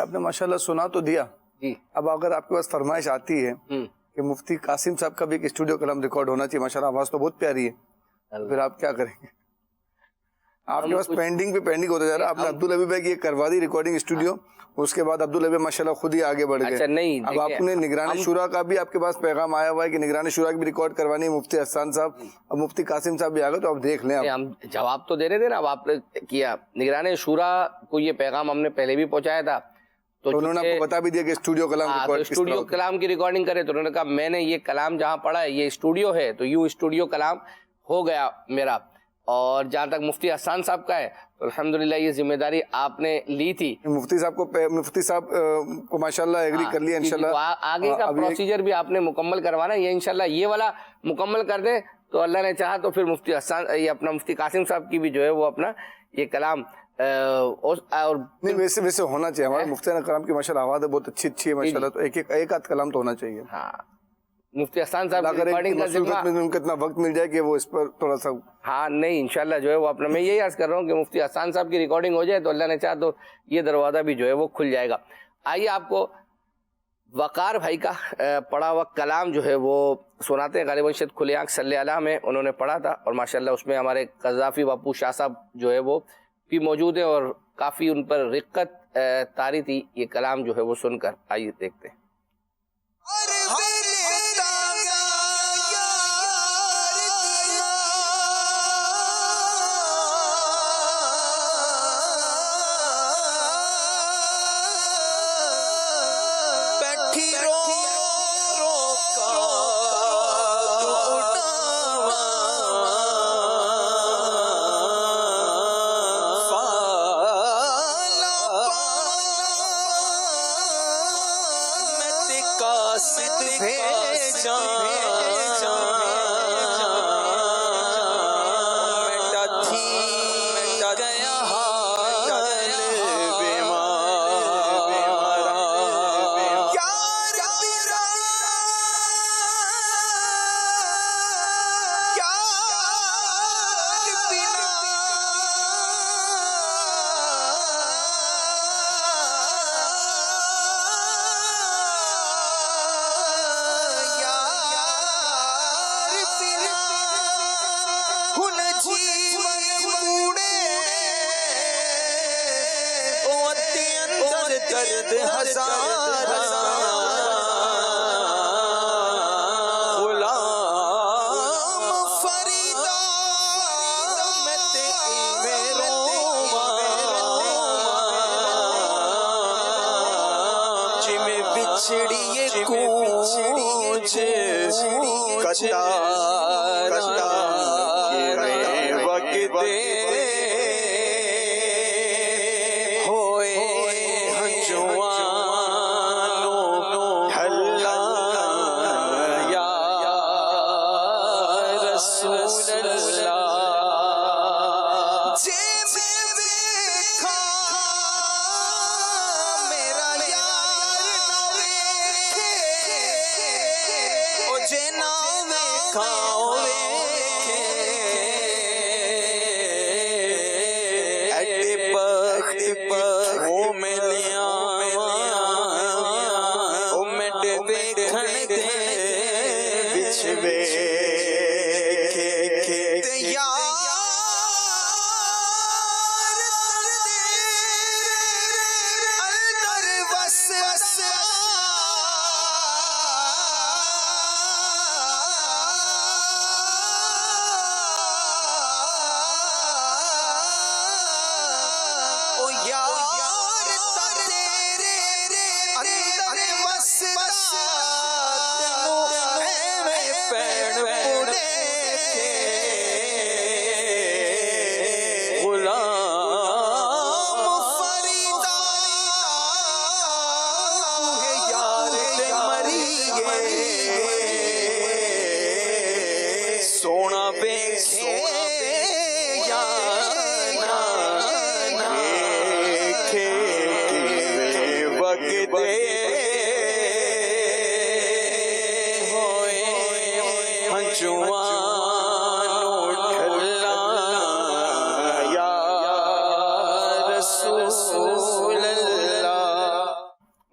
آپ نے ماشاءاللہ سنا تو دیا جی. اب اگر آپ کے پاس فرمائش آتی ہے کہ مفتی قاسم صاحب کا بھی ایک اسٹوڈیو کلام ریکارڈ ہونا چاہیے، ماشاءاللہ آواز تو بہت پیاری ہے، پھر آپ کیا کریں گے؟ آپ کے پاس پینڈنگ پہ پینڈنگ ہوتا جا رہا ہے. آپ نے عبدالحبی بھائی کی کروا دی ریکارڈنگ اسٹوڈیو، اس کے بعد عبدالحبی ماشاءاللہ خود ہی آگے بڑھ گئے. نہیں اب آپ نے نگران شورا کا بھی آپ کے پاس پیغام آیا ہوا ہے کہ نگران شورا کی بھی ریکارڈ کروانی ہے، مفتی حسان صاحب اور مفتی قاسم صاحب بھی آ گئے، تو آپ دیکھ لیں. ہم جواب تو دے رہے تھے نا، اب آپ نے کیا نگران شورا کو یہ پیغام ہم نے پہلے بھی پہنچایا تھا، تو انہوں نے آپ کو بتا بھی دیا کہ اسٹوڈیو کلام اسٹوڈیو کلام کی ریکارڈنگ کرے. تو انہوں نے کہا میں نے یہ کلام جہاں پڑھا ہے یہ اسٹوڈیو ہے، تو یوں اسٹوڈیو کلام ہو گیا میرا. اور جہاں تک مفتی حسان صاحب کا ہے تو الحمدللہ یہ ذمہ داری آپ نے لی تھی. مفتی صاحب کو ماشاءاللہ ایگری کر لیا انشاءاللہ. آگے کا پروسیجر بھی آپ نے مکمل کروانا ہے، یہ انشاءاللہ یہ والا مکمل کر دیں تو اللہ نے چاہا تو پھر مفتی حسان یہ اپنا مفتی قاسم صاحب کی بھی جو ہے وہ اپنا یہ کلام اور ویسے ہونا چاہیے. ہمارے مفتی کرام کی ماشاءاللہ آواز بہت اچھی ہے ماشاءاللہ، تو ایک آدھ کلام تو ہونا چاہیے. ہاں مفتی حسان صاحب کی ریکارڈنگ کا ذمہ ان کو اتنا وقت مل جائے کہ وہ اس پر تھوڑا سا ہاں نہیں انشاءاللہ جو ہے وہ اپنا میں یہی عرض کر رہا ہوں کہ مفتی حسان صاحب کی ریکارڈنگ ہو جائے تو اللہ نے چاہا تو یہ دروازہ بھی جو ہے وہ کھل جائے گا. آئیے آپ کو وقار بھائی کا پڑھا ہوا کلام جو ہے وہ سناتے ہیں. غالباً شاید کھلے آنکھ صلی اللہ میں انہوں نے پڑھا تھا، اور ماشاءاللہ اس میں ہمارے قذافی باپو شاہ صاحب جو ہے وہ بھی موجود ہیں اور کافی ان پر رقت طاری تھی. یہ کلام جو ہے وہ سن کر آئیے دیکھتے ہیں.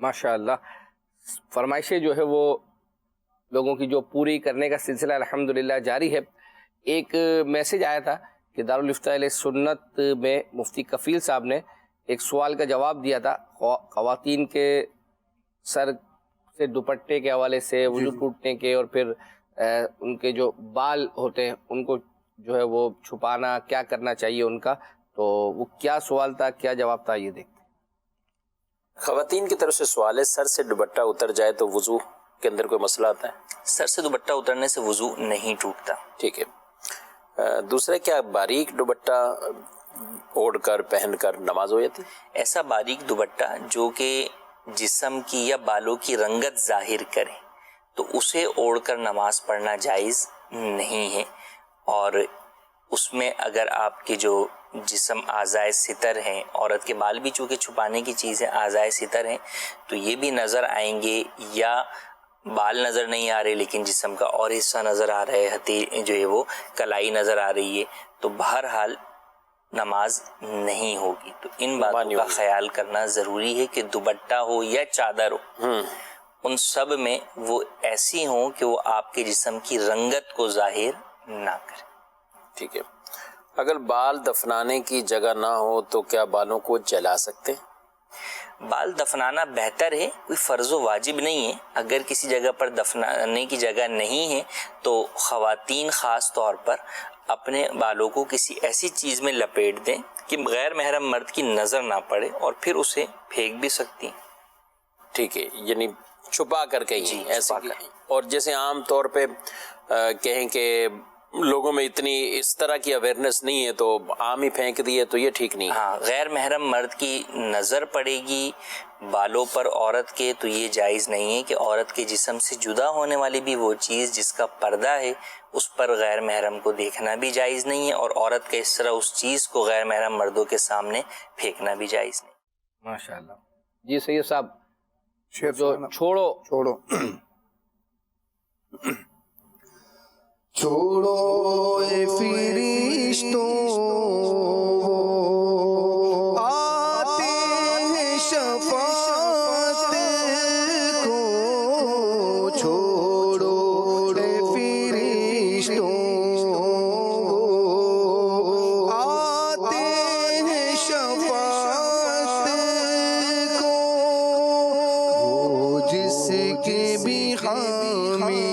ماشاء اللہ. فرمائشیں جو ہے وہ لوگوں کی جو پوری کرنے کا سلسلہ الحمدللہ جاری ہے. ایک میسج آیا تھا کہ دارالفتاء اہل سنت میں مفتی کفیل صاحب نے ایک سوال کا جواب دیا تھا خواتین کے سر سے دوپٹے کے حوالے سے، وضو ٹوٹنے کے، اور پھر ان کے جو بال ہوتے ہیں ان کو جو ہے وہ چھپانا، کیا کرنا چاہیے ان کا. تو وہ کیا سوال تھا، کیا جواب تھا، یہ دیکھتے ہیں. خواتین کی طرف سے سوال ہے سر سے دوپٹہ اتر جائے تو وضو کے اندر کوئی مسئلہ آتا ہے؟ سر سے دوپٹہ اترنے سے وضو نہیں ٹوٹتا. ٹھیک ہے. دوسرے، کیا باریک دوپٹہ اوڑھ کر پہن کر نماز ہو جاتی؟ ایسا باریک دوپٹہ جو کہ جسم کی یا بالوں کی رنگت ظاہر کرے تو اسے اوڑھ کر نماز پڑھنا جائز نہیں ہے. اور اس میں اگر آپ کے جو جسم اعضائے ستر ہیں، عورت کے بال بھی چونکہ چھپانے کی چیز ہے، اعضائے ستر ہیں، تو یہ بھی نظر آئیں گے، یا بال نظر نہیں آ رہے لیکن جسم کا اور حصہ نظر آ رہا ہے، جو ہے وہ کلائی نظر آ رہی ہے، تو بہرحال نماز نہیں ہوگی. تو ان باتوں کا خیال کرنا ضروری ہے کہ دوپٹہ ہو یا چادر ہو، ان سب میں وہ ایسی ہوں کہ وہ آپ کے جسم کی رنگت کو ظاہر نہ کرے. ٹھیک ہے. اگر بال دفنانے کی جگہ نہ ہو تو کیا بالوں کو جلا سکتے ہیں؟ بال دفنانا بہتر ہے، کوئی فرض و واجب نہیں ہے. اگر کسی جگہ پر دفنانے کی جگہ نہیں ہے تو خواتین خاص طور پر اپنے بالوں کو کسی ایسی چیز میں لپیٹ دیں کہ غیر محرم مرد کی نظر نہ پڑے، اور پھر اسے پھینک بھی سکتی ہیں. ٹھیک ہے، یعنی چھپا کر کے ہی ایسا. اور جیسے عام طور پہ کہیں کہ لوگوں میں اتنی اس طرح کی اویئرنیس نہیں ہے تو عام ہی پھینک دیے، تو یہ ٹھیک نہیں. ہاں، غیر محرم مرد کی نظر پڑے گی بالوں پر عورت کے، تو یہ جائز نہیں ہے کہ عورت کے جسم سے جدا ہونے والی بھی وہ چیز جس کا پردہ ہے اس پر غیر محرم کو دیکھنا بھی جائز نہیں ہے، اور عورت کا اس طرح اس چیز کو غیر محرم مردوں کے سامنے پھینکنا بھی جائز نہیں. ماشاءاللہ. جی سید صاحب، جو چھوڑو چھوڑو اے فرشتوں آتے ہیں شفاعت کو، چھوڑو اے فرشتوں آتے ہیں شفاعت کو، وہ جس کے بھی حامی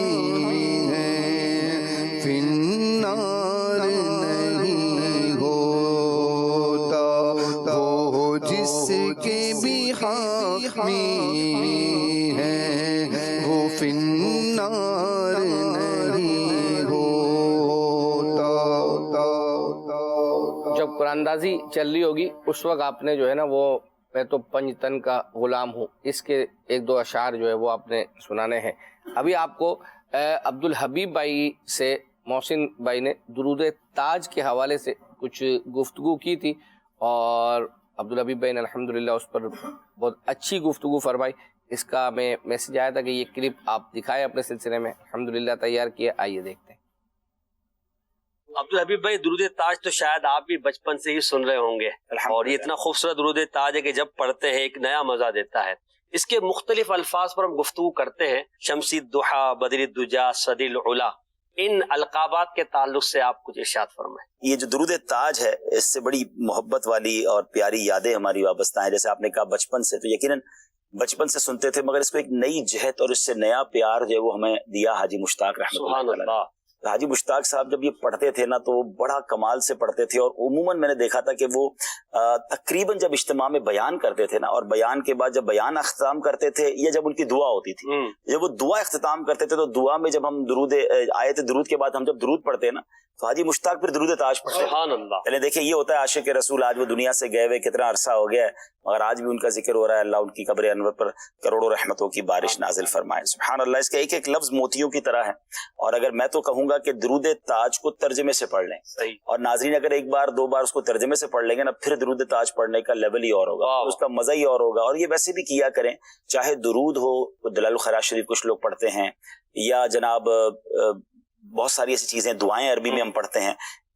جب قرآن اندازی چل رہی ہوگی اس وقت آپ نے جو ہے نا وہ میں تو پنج تن کا غلام ہوں، اس کے ایک دو اشعار جو ہے وہ آپ نے سنانے ہیں. ابھی آپ کو عبدالحبیب بھائی سے محسن بھائی نے درود تاج کے حوالے سے کچھ گفتگو کی تھی، اور عبدالحبیب بھائی نے الحمدللہ اس پر بہت اچھی گفتگو فرمائی. اس کا میں میسج آیا تھا کہ یہ کلپ آپ دکھائیں اپنے سلسلے میں، الحمدللہ تیار کیا. آئیے دیکھتے ہیں. عبدالحبیب بھائی، درود تاج تو شاید آپ بھی بچپن سے ہی سن رہے ہوں گے، اور یہ اتنا خوبصورت درود تاج ہے کہ جب پڑھتے ہیں ایک نیا مزہ دیتا ہے. اس کے مختلف الفاظ پر ہم گفتگو کرتے ہیں. شمسی الضحیٰ، بدر الدجا، صدی العلا، ان القابات کے تعلق سے آپ کچھ ارشاد فرمائیں. یہ جو درود تاج ہے اس سے بڑی محبت والی اور پیاری یادیں ہماری وابستہ ہیں. جیسے آپ نے کہا بچپن سے، تو یقیناً بچپن سے سنتے تھے، مگر اس کو ایک نئی جہت اور اس سے نیا پیار جو ہے وہ ہمیں دیا حاجی مشتاق رحمۃ اللہ علیہ. حاجی مشتاق صاحب جب یہ پڑھتے تھے نا تو وہ بڑا کمال سے پڑھتے تھے، اور عموماً میں نے دیکھا تھا کہ وہ تقریباً جب اجتماع میں بیان کرتے تھے نا، اور بیان کے بعد جب بیان اختتام کرتے تھے یا جب ان کی دعا ہوتی تھی، جب وہ دعا اختتام کرتے تھے تو دعا میں جب ہم درود آیت درود کے بعد ہم جب درود پڑھتے ہیں نا تو حاجی مشتاق پھر درود تاج پڑھتے ہیں. سبحان اللہ. پہلے دیکھیں یہ ہوتا ہے عاشق رسول، آج وہ دنیا سے گئے ہوئے کتنا عرصہ ہو گیا ہے، مگر آج بھی ان کا ذکر ہو رہا ہے. اللہ ان کی قبر انور پر کروڑوں رحمتوں کی بارش نازل فرمائے. سبحان اللہ. اس کا ایک ایک لفظ موتیوں کی طرح ہے. اور اگر میں تو کہوں گا کہ درود تاج کو ترجمے سے پڑھ لیں، اور ناظرین اگر ایک بار دو بار اس کو ترجمے سے پڑھ لیں گے نا، پھر درود تاج پڑھنے کا لیول ہی اور ہوگا، اس کا مزہ ہی اور ہوگا. اور یہ ویسے بھی کیا کریں، چاہے درود ہو، دلال الخیرات شریف کچھ لوگ پڑھتے ہیں، یا جناب بہت ساری ایسی چیزیں دعائیں عربی میں ہم پڑھتے ہیں.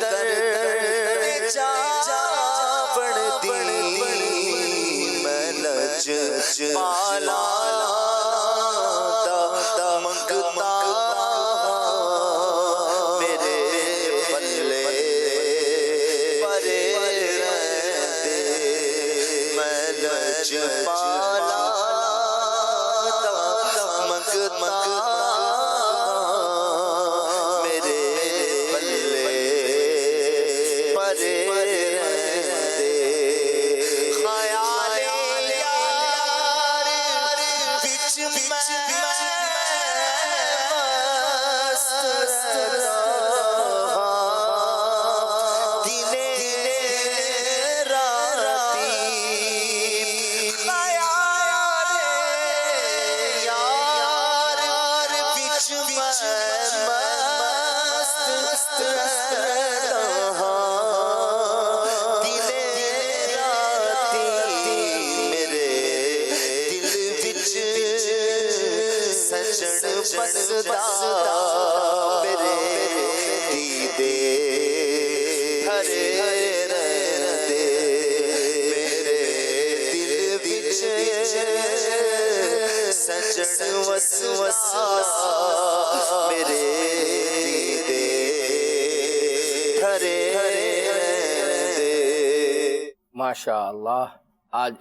در جاوڑ دی میں لج پالا دا منگتا میرے پلے پرے رہتے میں لج پالا دا منگتا ماشاء اللہ. آج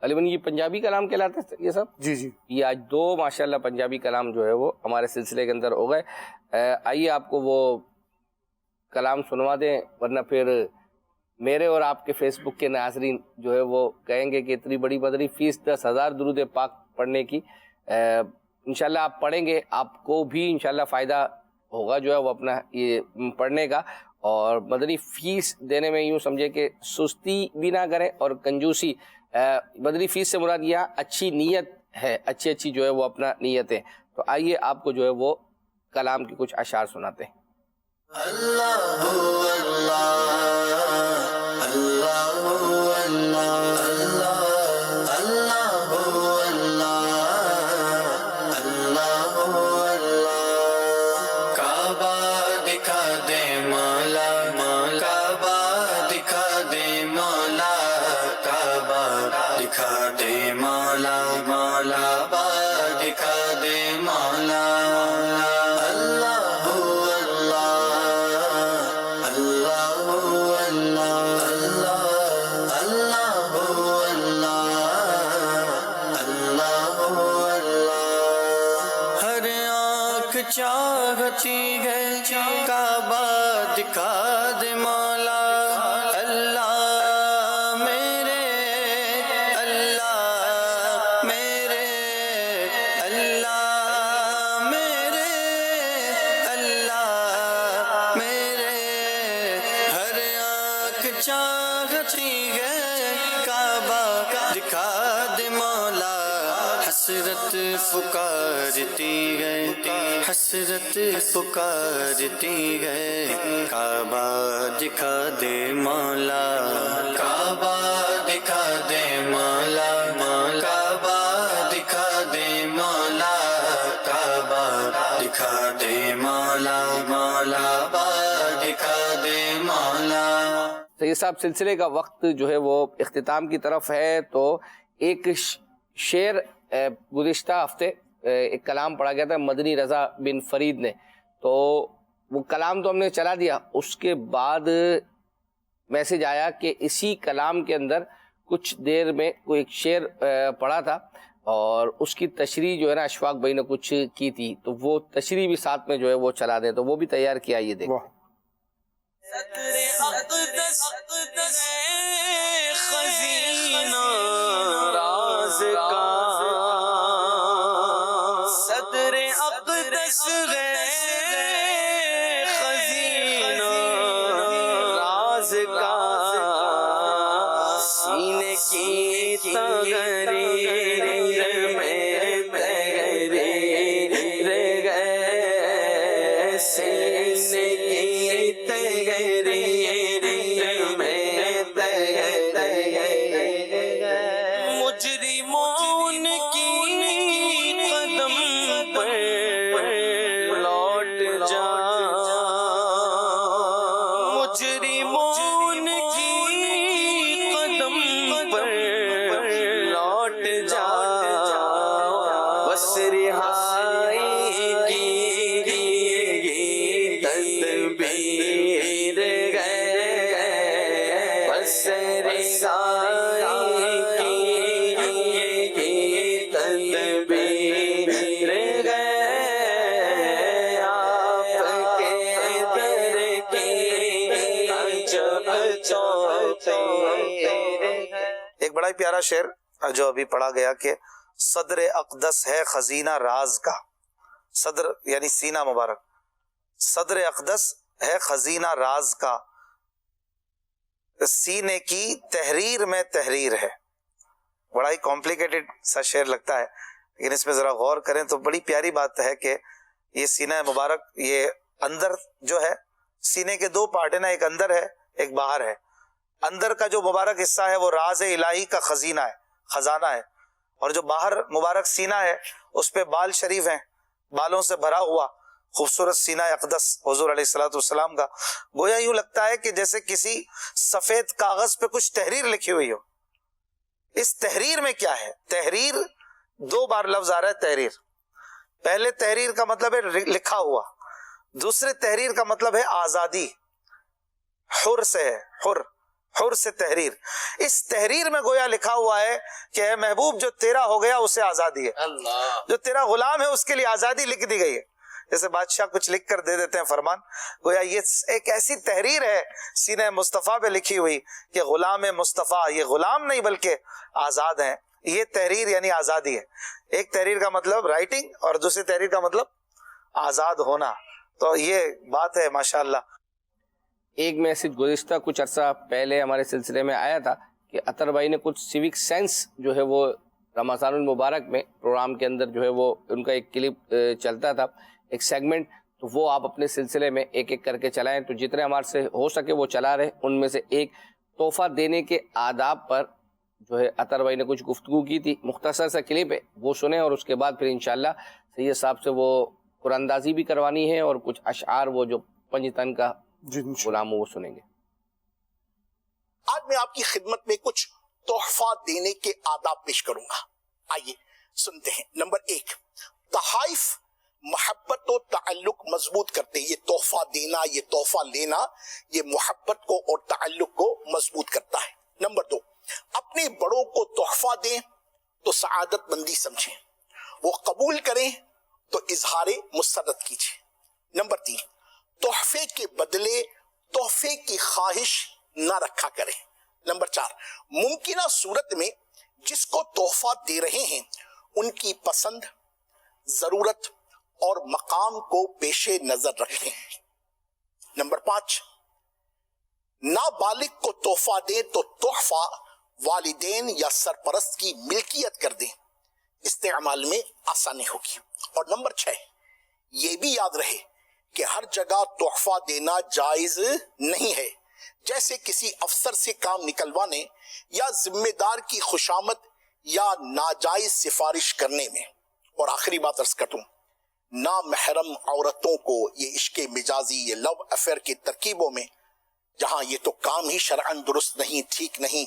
غالباً یہ پنجابی کلام کہلاتا ہے یہ سب. جی جی یہ آج 2 ماشاءاللہ پنجابی کلام جو ہے وہ ہمارے سلسلے کے اندر ہو گئے. آئیے آپ کو وہ کلام سنوا دیں، ورنہ پھر میرے اور آپ کے فیس بک کے ناظرین جو ہے وہ کہیں گے کہ اتنی بڑی مدنی فیس 10,000 درود پاک پڑھنے کی. انشاءاللہ آپ پڑھیں گے، آپ کو بھی انشاءاللہ فائدہ ہوگا جو ہے وہ اپنا یہ پڑھنے کا. اور مدنی فیس دینے میں یوں سمجھے کہ سستی بھی نہ کریں اور کنجوسی. مدنی فیس سے مراد یہ اچھی نیت ہے، اچھی جو ہے وہ اپنا نیتیں. تو آئیے آپ کو جو ہے وہ کلام کی کچھ اشعار سناتے ہیں. اللہ اللہ اللہ اللہ اللہ اللہ اللہ. کعبہ دکھا دے مولا مولا، کعبہ دکھا دے مولا، کعبہ دکھا دے مولا مولا، کعبہ دکھا دے مولا. چاہتی ہے کعبہ دکھا دے مولا. اللہ میرے اللہ میرے اللہ میرے اللہ میرے. ہر آنکھ چاہتی ہے کعبہ دکھا دے مولا. حسرت پکارتی ہے حسرت پکارتی ہے کعبہ دکھا دے مولا. کعبہ دکھا دے مولا مولا، کعبہ دکھا دے مولا، کعبہ دکھا دے مولا مولا، کعبہ دکھا دے مولا. تو یہ صاحب سلسلے کا وقت جو ہے وہ اختتام کی طرف ہے. تو ایک شعر گزشتہ ہفتے ایک کلام پڑھا گیا تھا مدنی رضا بن فرید نے، تو وہ کلام تو ہم نے چلا دیا. اس کے بعد میسج آیا کہ اسی کلام کے اندر کچھ دیر میں کوئی ایک شعر پڑھا تھا اور اس کی تشریح جو ہے نا اشفاق بھائی نے کچھ کی تھی، تو وہ تشریح بھی ساتھ میں جو ہے وہ چلا دیں. تو وہ بھی تیار کیا، یہ دیکھیں. مجرمون کی قدم پر لوٹ رہائی کی تدبیر ہے، بس رسائی کی تدبیر ہے، آپ کے در کی عجب توفیر ہے۔ ایک بڑا ہی پیارا شعر جو ابھی پڑھا گیا کہ صدر اقدس ہے خزینہ راز کا، صدر یعنی سینہ مبارک، صدر اقدس ہے خزینہ راز کا، سینے کی تحریر میں تحریر ہے۔ بڑا ہی کمپلیکیٹڈ سا شعر لگتا ہے، لیکن اس میں ذرا غور کریں تو بڑی پیاری بات ہے کہ یہ سینہ مبارک، یہ اندر جو ہے سینے کے دو پارٹ ہیں نا، ایک اندر ہے ایک باہر ہے۔ اندر کا جو مبارک حصہ ہے وہ راز الہی کا خزینہ ہے، خزانہ ہے، اور جو باہر مبارک سینہ ہے اس پہ بال شریف ہیں، بالوں سے بھرا ہوا خوبصورت سینہ اقدس حضور علیہ الصلوۃ والسلام کا۔ گویا یوں لگتا ہے کہ جیسے کسی سفید کاغذ پہ کچھ تحریر لکھی ہوئی ہو۔ اس تحریر میں کیا ہے؟ تحریر، دو بار لفظ آ رہا ہے تحریر۔ پہلے تحریر کا مطلب ہے لکھا ہوا، دوسرے تحریر کا مطلب ہے آزادی، حر سے ہے، حر سے تحریر۔ اس تحریر میں گویا لکھا ہوا ہے کہ اے محبوب جو تیرا ہو گیا اسے آزادی ہے، جو تیرا غلام ہے اس کے لیے آزادی لکھ دی گئی ہے۔ جیسے بادشاہ کچھ لکھ کر دے دیتے ہیں فرمان، گویا یہ ایک ایسی تحریر ہے سینہ مصطفیٰ پہ لکھی ہوئی کہ غلام مصطفیٰ، یہ غلام نہیں بلکہ آزاد ہیں۔ یہ تحریر یعنی آزادی ہے۔ ایک تحریر کا مطلب رائٹنگ اور دوسری تحریر کا مطلب آزاد ہونا۔ تو یہ بات ہے ماشاءاللہ۔ ایک میسج گزشتہ کچھ عرصہ پہلے ہمارے سلسلے میں آیا تھا کہ اطہر بھائی نے کچھ سیوک سینس جو ہے وہ رمضان المبارک میں پروگرام کے اندر جو ہے وہ ان کا ایک کلپ چلتا تھا، ایک سیگمنٹ، تو وہ آپ اپنے سلسلے میں ایک ایک کر کے چلائیں، تو جتنے ہمارے سے ہو سکے وہ چلا رہے۔ ان میں سے ایک تحفہ دینے کے آداب پر جو ہے اطہر بھائی نے کچھ گفتگو کی تھی، مختصر سا کلپ ہے، وہ سنیں، اور اس کے بعد پھر انشاءاللہ سید صاحب سے وہ قرآن اندازی بھی کروانی ہے اور کچھ اشعار وہ جو پنجتن کا غلام وہ سنیں گے۔ آج میں آپ کی خدمت میں کچھ تحفہ دینے کے آداب پیش کروں گا، آئیے سنتے ہیں۔ نمبر 1، تحائف محبت و تعلق مضبوط کرتے ہیں۔ یہ تحفہ دینا، یہ تحفہ لینا، یہ محبت کو اور تعلق کو مضبوط کرتا ہے۔ نمبر 2، اپنے بڑوں کو تحفہ دیں تو سعادت مندی سمجھیں، وہ قبول کریں تو اظہار مسرت کیجیے۔ نمبر 3، تحفے کے بدلے تحفے کی خواہش نہ رکھا کریں۔ نمبر 4، ممکنہ صورت میں جس کو تحفہ دے رہے ہیں ان کی پسند، ضرورت اور مقام کو پیش نظر رکھیں۔ نمبر 5، نابالغ کو تحفہ دیں تو تحفہ والدین یا سرپرست کی ملکیت کر دیں، استعمال میں آسانی ہوگی۔ اور نمبر 6، یہ بھی یاد رہے کہ ہر جگہ تحفہ دینا جائز نہیں ہے، جیسے کسی افسر سے کام نکلوانے یا ذمہ دار کی خوشامد یا ناجائز سفارش کرنے میں۔ اور آخری بات عرض کرتا ہوں، نامحرم عورتوں کو یہ عشق مجازی، یہ لو افیئر کی ترکیبوں میں، جہاں یہ تو کام ہی شرعاً درست نہیں، ٹھیک نہیں،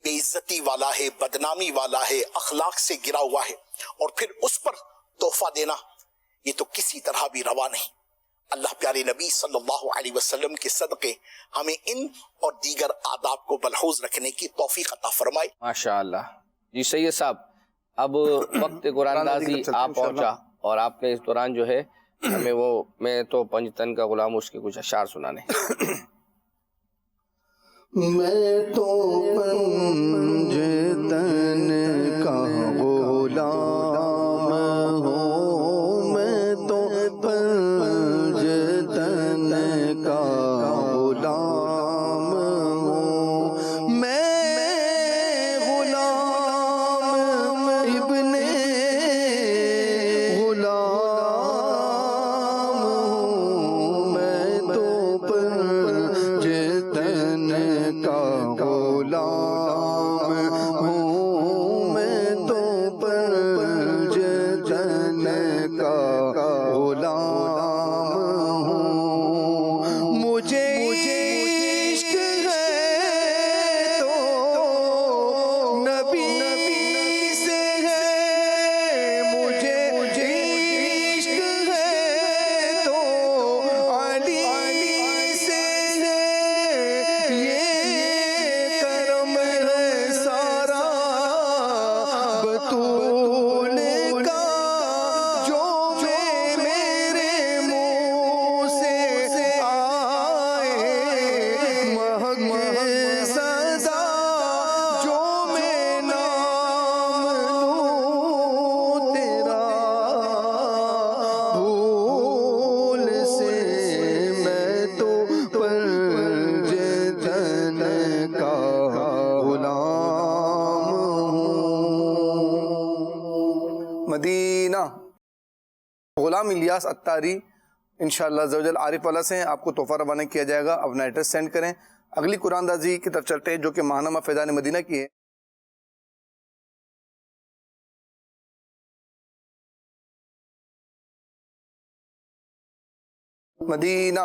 بے عزتی والا ہے، بدنامی والا ہے، اخلاق سے گرا ہوا ہے، اور پھر اس پر تحفہ دینا یہ تو کسی طرح بھی روا نہیں۔ اللہ پیارے نبی صلی اللہ علیہ وسلم کے صدقے ہمیں ان اور دیگر آداب کو ملحوظ رکھنے کی توفیق عطا فرمائے۔ ماشاءاللہ۔ جی سید صاحب، اب وقت قرآن اندازی آپ پہنچا اور آپ نے اس دوران جو ہے ہمیں وہ میں تو پنجتن کا غلام اس کے کچھ اشعار سنانے۔ میں تو پنجتن کا غلام ہوں، میں تو پنجتن کا غلام ہوں، میں غلام ابن غلام ہوں، میں تو پنجتن کا غلام ہوں، میں تو پنجتن کا غلام ہوں، مجھے عشق ہے تو نبی سے ہے، مجھے غلام الیاس اتاری انشاءاللہ زوجل عارف والا سے ہیں، آپ کو تحفہ روانہ کیا جائے گا، اپنا ایڈریس سینڈ کریں۔ اگلی قرآن دازی کی طرف چلتے ہیں جو کہ ماہنامہ فیضان مدینہ کی ہے۔ مدینہ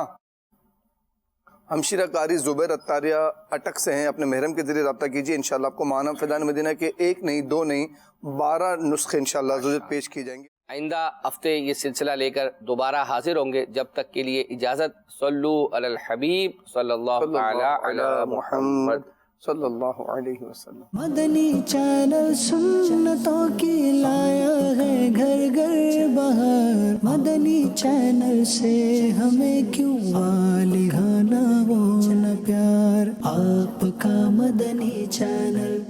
ہمشیرہ قاری زبیر اتاریہ اٹک سے ہیں، اپنے محرم کے ذریعے رابطہ کیجیے، انشاءاللہ آپ کو ماہنامہ فیضان مدینہ کے 1 نہیں 2 نہیں 12 نسخے انشاءاللہ زوجل پیش کیے جائیں گے۔ آئندہ ہفتے یہ سلسلہ لے کر دوبارہ حاضر ہوں گے، جب تک کے لیے اجازت۔ صلو علی الحبیب صلی اللہ تعالی علی محمد صلی اللہ علیہ وسلم۔ مدنی چینل سنتوں کی لایا ہے گھر گھر بہار، مدنی چینل سے ہمیں کیوں لگانا وہ نہ پیار، آپ کا مدنی چینل